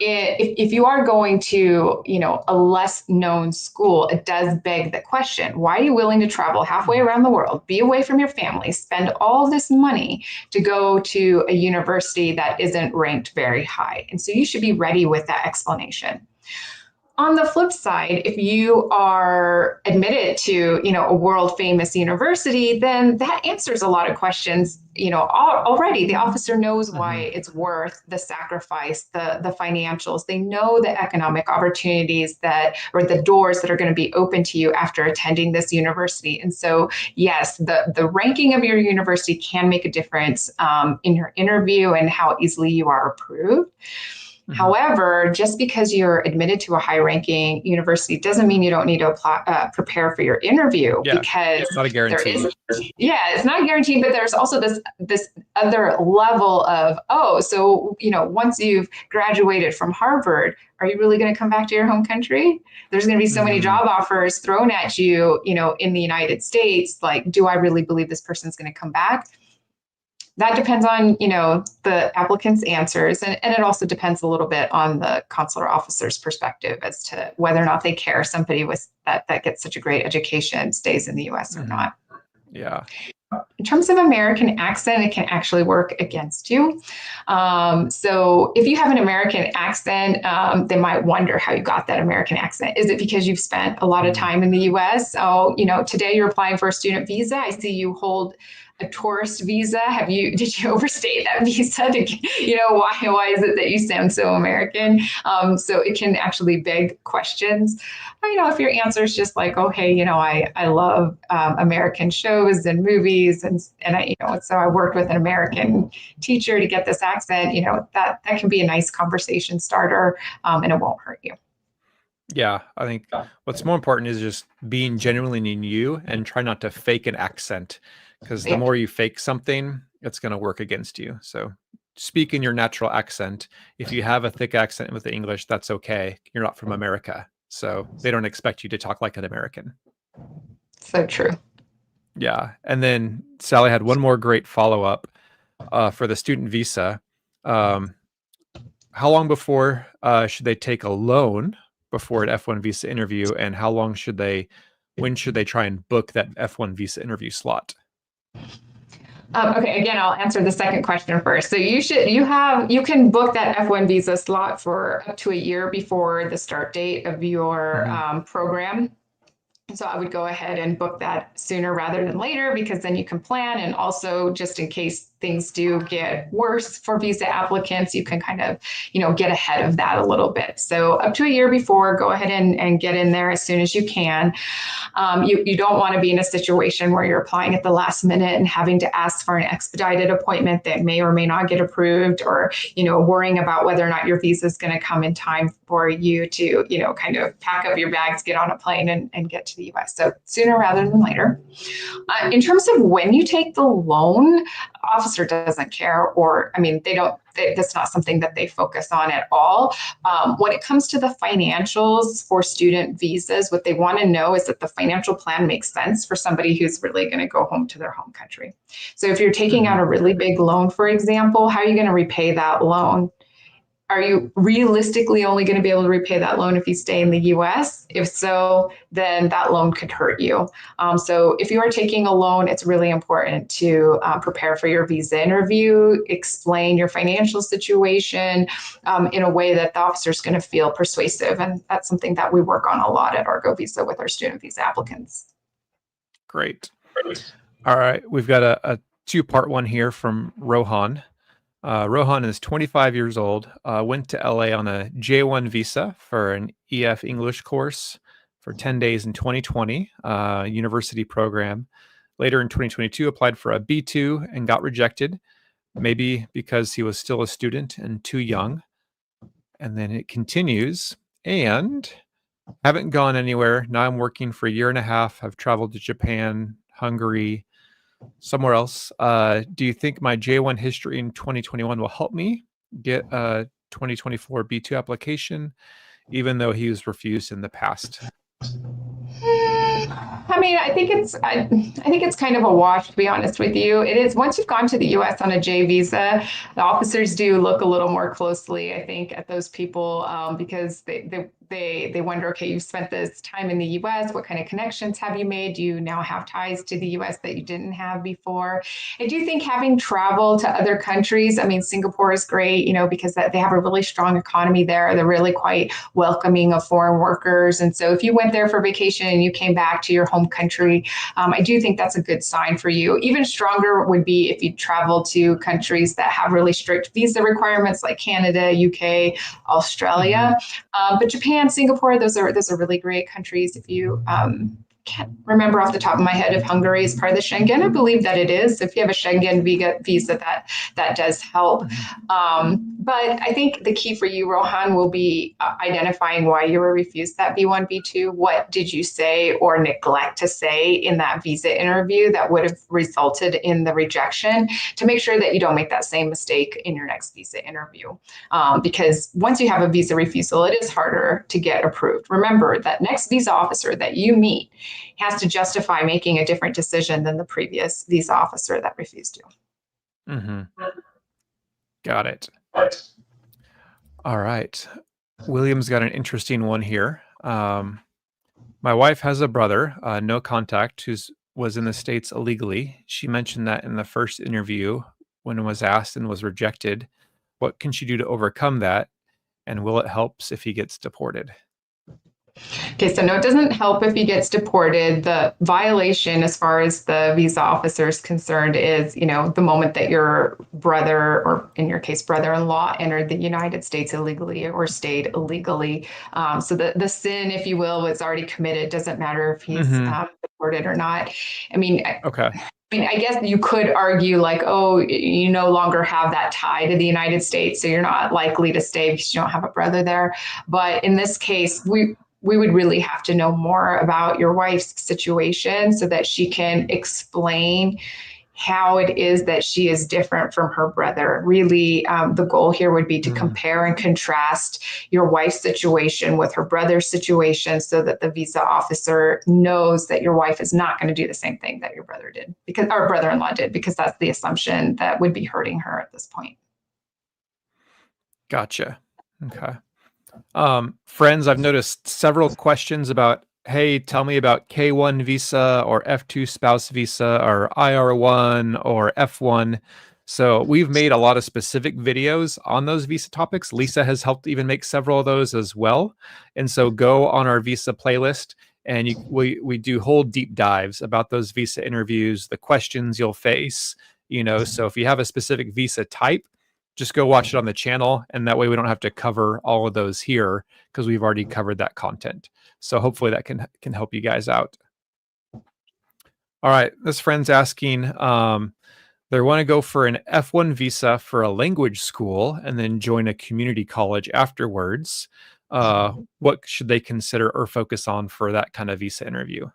if you are going to, a less known school, it does beg the question, why are you willing to travel halfway around the world, be away from your family, spend all this money to go to a university that isn't ranked very high? And so you should be ready with that explanation. On the flip side, if you are admitted to, a world famous university, then that answers a lot of questions. Already the officer knows why Hmm. it's worth the sacrifice, the financials. They know the economic opportunities or the doors that are going to be open to you after attending this university. And so, yes, the ranking of your university can make a difference in your interview and how easily you are approved. Hmm. However, just because you're admitted to a high ranking university doesn't mean you don't need to prepare for your interview, Yeah, because not a there guarantee. is, yeah, it's not guaranteed, but there's also this other level of, oh, so, once you've graduated from Harvard, are you really going to come back to your home country? There's going to be so many Hmm. job offers thrown at you, in the United States. Like, do I really believe this person's going to come back? That depends on, the applicant's answers, and it also depends a little bit on the consular officer's perspective as to whether or not they care somebody with that gets such a great education stays in the US or Hmm. not. Yeah. In terms of American accent, it can actually work against you. So if you have an American accent, they might wonder how you got that American accent. Is it because you've spent a lot of Hmm. time in the US? Oh, today you're applying for a student visa. I see you hold a tourist visa. Did you overstay that visa to, why is it that you sound so American? So it can actually beg questions. If your answer is just like, oh, hey, I love American shows and movies, and so I worked with an American teacher to get this accent, that can be a nice conversation starter, and it won't hurt you. Yeah, I think what's more important is just being genuinely you and try not to fake an accent, because the Yeah. more you fake something, it's going to work against you. So speak in your natural accent. If you have a thick accent with the English, that's okay. You're not from America, so they don't expect you to talk like an American. So true. Yeah. And then Sally had one more great follow up for the student visa. Um, how long before should they take a loan before an F1 visa interview, and when should they try and book that F1 visa interview slot? Okay, again, I'll answer the second question first. So you can book that F1 visa slot for up to a year before the start date of your Hmm. program. So I would go ahead and book that sooner rather than later, because then you can plan, and also just in case things do get worse for visa applicants, you can kind of, get ahead of that a little bit. So up to a year before, go ahead and get in there as soon as you can. You don't want to be in a situation where you're applying at the last minute and having to ask for an expedited appointment that may or may not get approved, or, worrying about whether or not your visa is going to come in time for you to, kind of pack up your bags, get on a plane and get to the US. So sooner rather than later. In terms of when you take the loan, officer doesn't care, or, that's not something that they focus on at all. When it comes to the financials for student visas, what they want to know is that the financial plan makes sense for somebody who's really going to go home to their home country. So if you're taking out a really big loan, for example, how are you going to repay that loan? Are you realistically only going to be able to repay that loan if you stay in the US? If so, then that loan could hurt you. So if you are taking a loan, it's really important to prepare for your visa interview, explain your financial situation in a way that the officer is going to feel persuasive. And that's something that we work on a lot at Argo Visa with our student visa applicants. Great. All right. We've got a two-part one here from Rohan. Rohan is 25 years old, went to LA on a J1 visa for an EF English course for 10 days in 2020, university program. Later in 2022, applied for a B2 and got rejected, maybe because he was still a student and too young. And then it continues, and haven't gone anywhere. Now I'm working for a year and a half. I've traveled to Japan, Hungary, somewhere else. Do you think my J1 history in 2021 will help me get a 2024 B2 application, even though he was refused in the past? I think it's kind of a wash, to be honest with you. It is, once you've gone to the US on a J visa, the officers do look a little more closely, I think, at those people, because they wonder, okay, you've spent this time in the US, what kind of connections have you made? Do you now have ties to the US that you didn't have before? I do think having traveled to other countries, Singapore is great, because they have a really strong economy there. They're really quite welcoming of foreign workers. And so if you went there for vacation and you came back to your home country, I do think that's a good sign for you. Even stronger would be if you travel to countries that have really strict visa requirements, like Canada, UK, Australia. But Japan, Singapore, those are really great countries. If you can't remember off the top of my head if Hungary is part of the Schengen. I believe that it is. If you have a Schengen visa, that does help. But I think the key for you, Rohan, will be identifying why you were refused that B1, B2. What did you say or neglect to say in that visa interview that would have resulted in the rejection, to make sure that you don't make that same mistake in your next visa interview. Because once you have a visa refusal, it is harder to get approved. Remember that next visa officer that you meet has to justify making a different decision than the previous visa officer that refused you. Got it. All right. William's got an interesting one here. My wife has a brother, no contact, who was in the States illegally. She mentioned that in the first interview when was asked and was rejected. What can she do to overcome that? And will it help if he gets deported? Okay, so no, it doesn't help if he gets deported. The violation, as far as the visa officer is concerned, is, the moment that your brother, or in your case, brother-in-law, entered the United States illegally or stayed illegally. So the sin, if you will, was already committed. Doesn't matter if he's deported or not. Okay. I guess you could argue like, oh, you no longer have that tie to the United States, so you're not likely to stay because you don't have a brother there. But in this case, we would really have to know more about your wife's situation so that she can explain how it is that she is different from her brother. Really, the goal here would be to compare and contrast your wife's situation with her brother's situation so that the visa officer knows that your wife is not going to do the same thing that your brother did, because our brother-in-law did, because that's the assumption that would be hurting her at this point. Gotcha. Okay. Friends, I've noticed several questions about, hey, tell me about K1 visa or F2 spouse visa or IR1 or F1. So we've made a lot of specific videos on those visa topics. Lissa has helped even make several of those as well. And so go on our visa playlist, and we do whole deep dives about those visa interviews, the questions you'll face, So if you have a specific visa type, just go watch it on the channel, and that way we don't have to cover all of those here because we've already covered that content. So hopefully that can help you guys out. All right, this friend's asking, they want to go for an F1 visa for a language school and then join a community college afterwards. What should they consider or focus on for that kind of visa interview?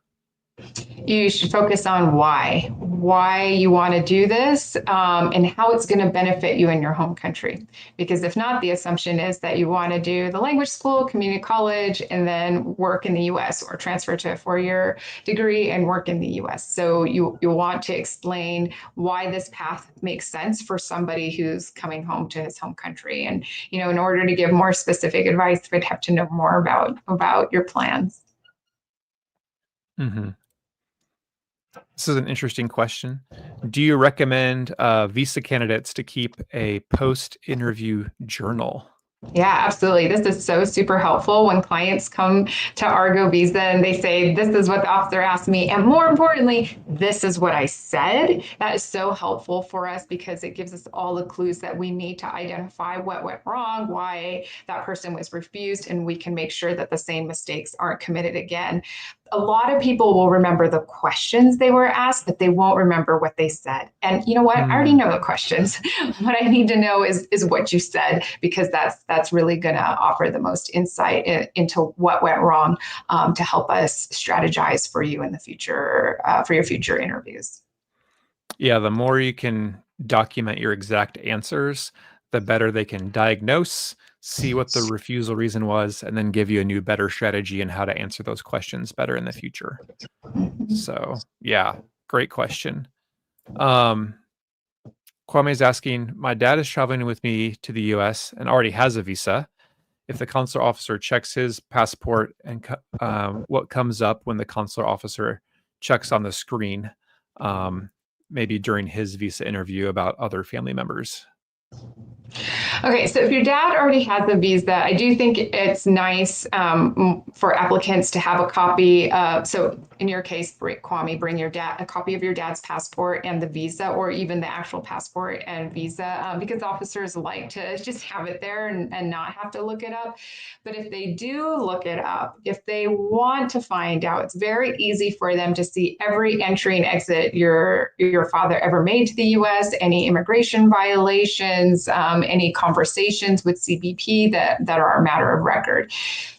You should focus on why you want to do this, and how it's going to benefit you in your home country. Because if not, the assumption is that you want to do the language school, community college, and then work in the US, or transfer to a 4-year degree and work in the US. So you want to explain why this path makes sense for somebody who's coming home to his home country. And, in order to give more specific advice, we'd have to know more about your plans. Mm-hmm. This is an interesting question. Do you recommend visa candidates to keep a post-interview journal? Yeah, absolutely. This is so super helpful when clients come to Argo Visa and they say, this is what the officer asked me. And more importantly, this is what I said. That is so helpful for us because it gives us all the clues that we need to identify what went wrong, why that person was refused, and we can make sure that the same mistakes aren't committed again. A lot of people will remember the questions they were asked, but they won't remember what they said. And you know what? I already know the questions. What I need to know is what you said, because that's really going to offer the most insight into what went wrong, to help us strategize for you in the future, for your future interviews. Yeah, the more you can document your exact answers, the better they can diagnose, see what the refusal reason was, and then give you a new, better strategy and how to answer those questions better in the future. So, yeah, great question. Kwame is asking, my dad is traveling with me to the US and already has a visa. If the consular officer checks his passport, and what comes up when the consular officer checks on the screen, maybe during his visa interview about other family members? Okay, so if your dad already has a visa, I do think it's nice, for applicants to have a copy. So in your case, Kwame, bring your dad a copy of your dad's passport and the visa, or even the actual passport and visa, because officers like to just have it there and not have to look it up. But if they do look it up, if they want to find out, it's very easy for them to see every entry and exit your father ever made to the U.S., any immigration violations, any conversations with CBP that are a matter of record.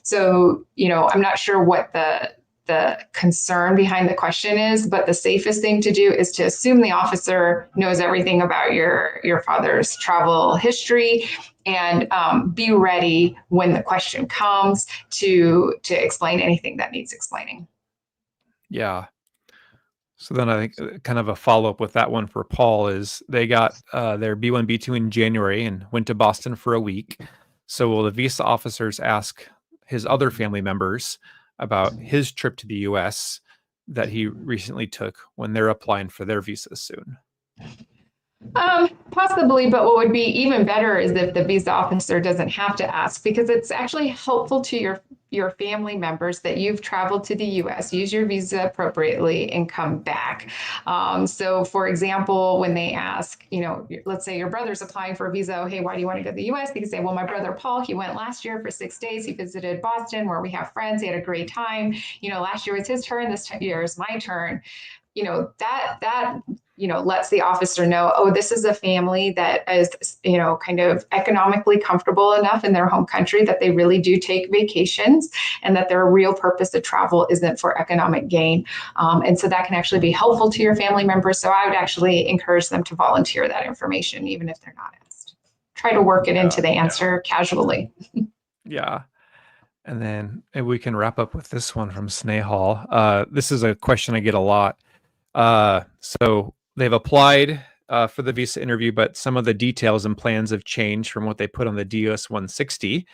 So, I'm not sure what the concern behind the question is, but the safest thing to do is to assume the officer knows everything about your father's travel history, and be ready when the question comes to explain anything that needs explaining. Yeah. So then I think kind of a follow-up with that one for Paul is they got their B1, B2 in January and went to Boston for a week. So will the visa officers ask his other family members about his trip to the US that he recently took when they're applying for their visas soon? Possibly, but what would be even better is if the visa officer doesn't have to ask, because it's actually helpful to your family members that you've traveled to the US, use your visa appropriately, and come back. So for example, when they ask, let's say your brother's applying for a visa, oh, hey, why do you want to go to the US? They can say, well, my brother Paul, he went last year for 6 days. He visited Boston where we have friends. He had a great time. Last year was his turn. This year is my turn. That lets the officer know, oh, this is a family that is, kind of economically comfortable enough in their home country that they really do take vacations, and that their real purpose of travel isn't for economic gain. And so that can actually be helpful to your family members. So I would actually encourage them to volunteer that information, even if they're not asked. Try to work it into the answer casually. Yeah. And then maybe we can wrap up with this one from Snehal. This is a question I get a lot. So they've applied for the visa interview, but some of the details and plans have changed from what they put on the DS 160.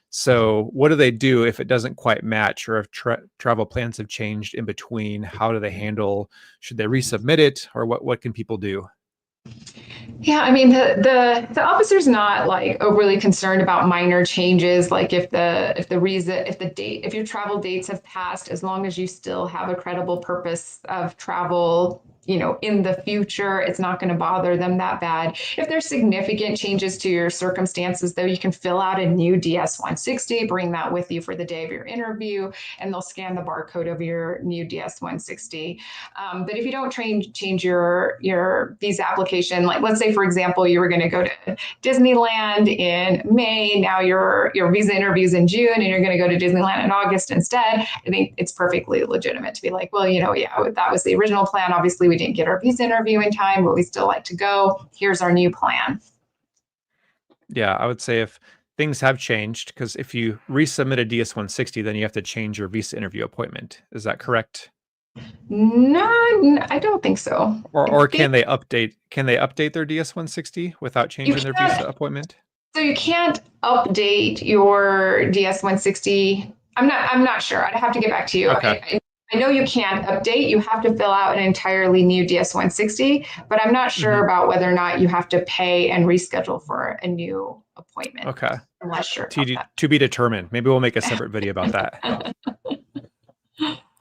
So what do they do if it doesn't quite match, or if travel plans have changed in between? How do they handle? Should they resubmit it, or what can people do? Yeah, I mean the officer's not like overly concerned about minor changes, like if your travel dates have passed, as long as you still have a credible purpose of travel in the future, it's not going to bother them that bad. If there's significant changes to your circumstances, though, you can fill out a new DS-160, bring that with you for the day of your interview, and they'll scan the barcode of your new DS-160. But if you don't change your visa application, like let's say, for example, you were going to go to Disneyland in May, now your visa interview's in June, and you're going to go to Disneyland in August instead, I think it's perfectly legitimate to be like, well, yeah, that was the original plan. Obviously, we didn't get our visa interview in time, but we still like to go. Here's our new plan. Yeah, I would say if things have changed, because if you resubmit a DS-160, then you have to change your visa interview appointment. Is that correct? No, I don't think so. Or can they update their DS-160 without changing their visa appointment? So you can't update your DS-160. I'm not sure. I'd have to get back to you. Okay. I know you can't update. You have to fill out an entirely new DS-160, but I'm not sure about whether or not you have to pay and reschedule for a new appointment. Okay. I'm not sure. To be determined. Maybe we'll make a separate video about that.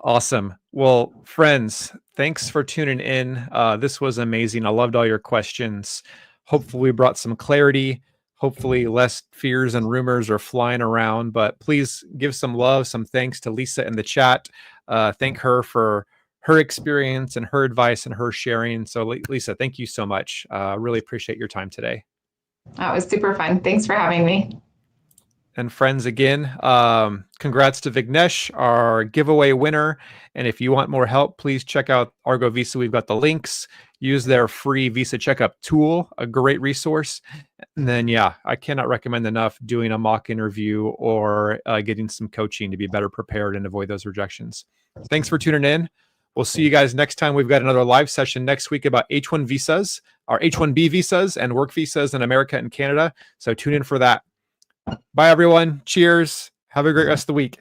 Awesome. Well, friends, thanks for tuning in. This was amazing. I loved all your questions. Hopefully we brought some clarity. Hopefully less fears and rumors are flying around, but please give some love, some thanks to Lissa in the chat. Thank her for her experience and her advice and her sharing. So Lissa, thank you so much. Really appreciate your time today. That was super fun. Thanks for having me. And friends, again, congrats to Vignesh, our giveaway winner. And if you want more help, please check out Argo Visa. We've got the links. Use their free Visa Checkup tool, a great resource. And then, yeah, I cannot recommend enough doing a mock interview or getting some coaching to be better prepared and avoid those rejections. Thanks for tuning in. We'll see you guys next time. We've got another live session next week about H-1 visas, our H-1B visas and work visas in America and Canada. So tune in for that. Bye, everyone. Cheers. Have a great rest of the week.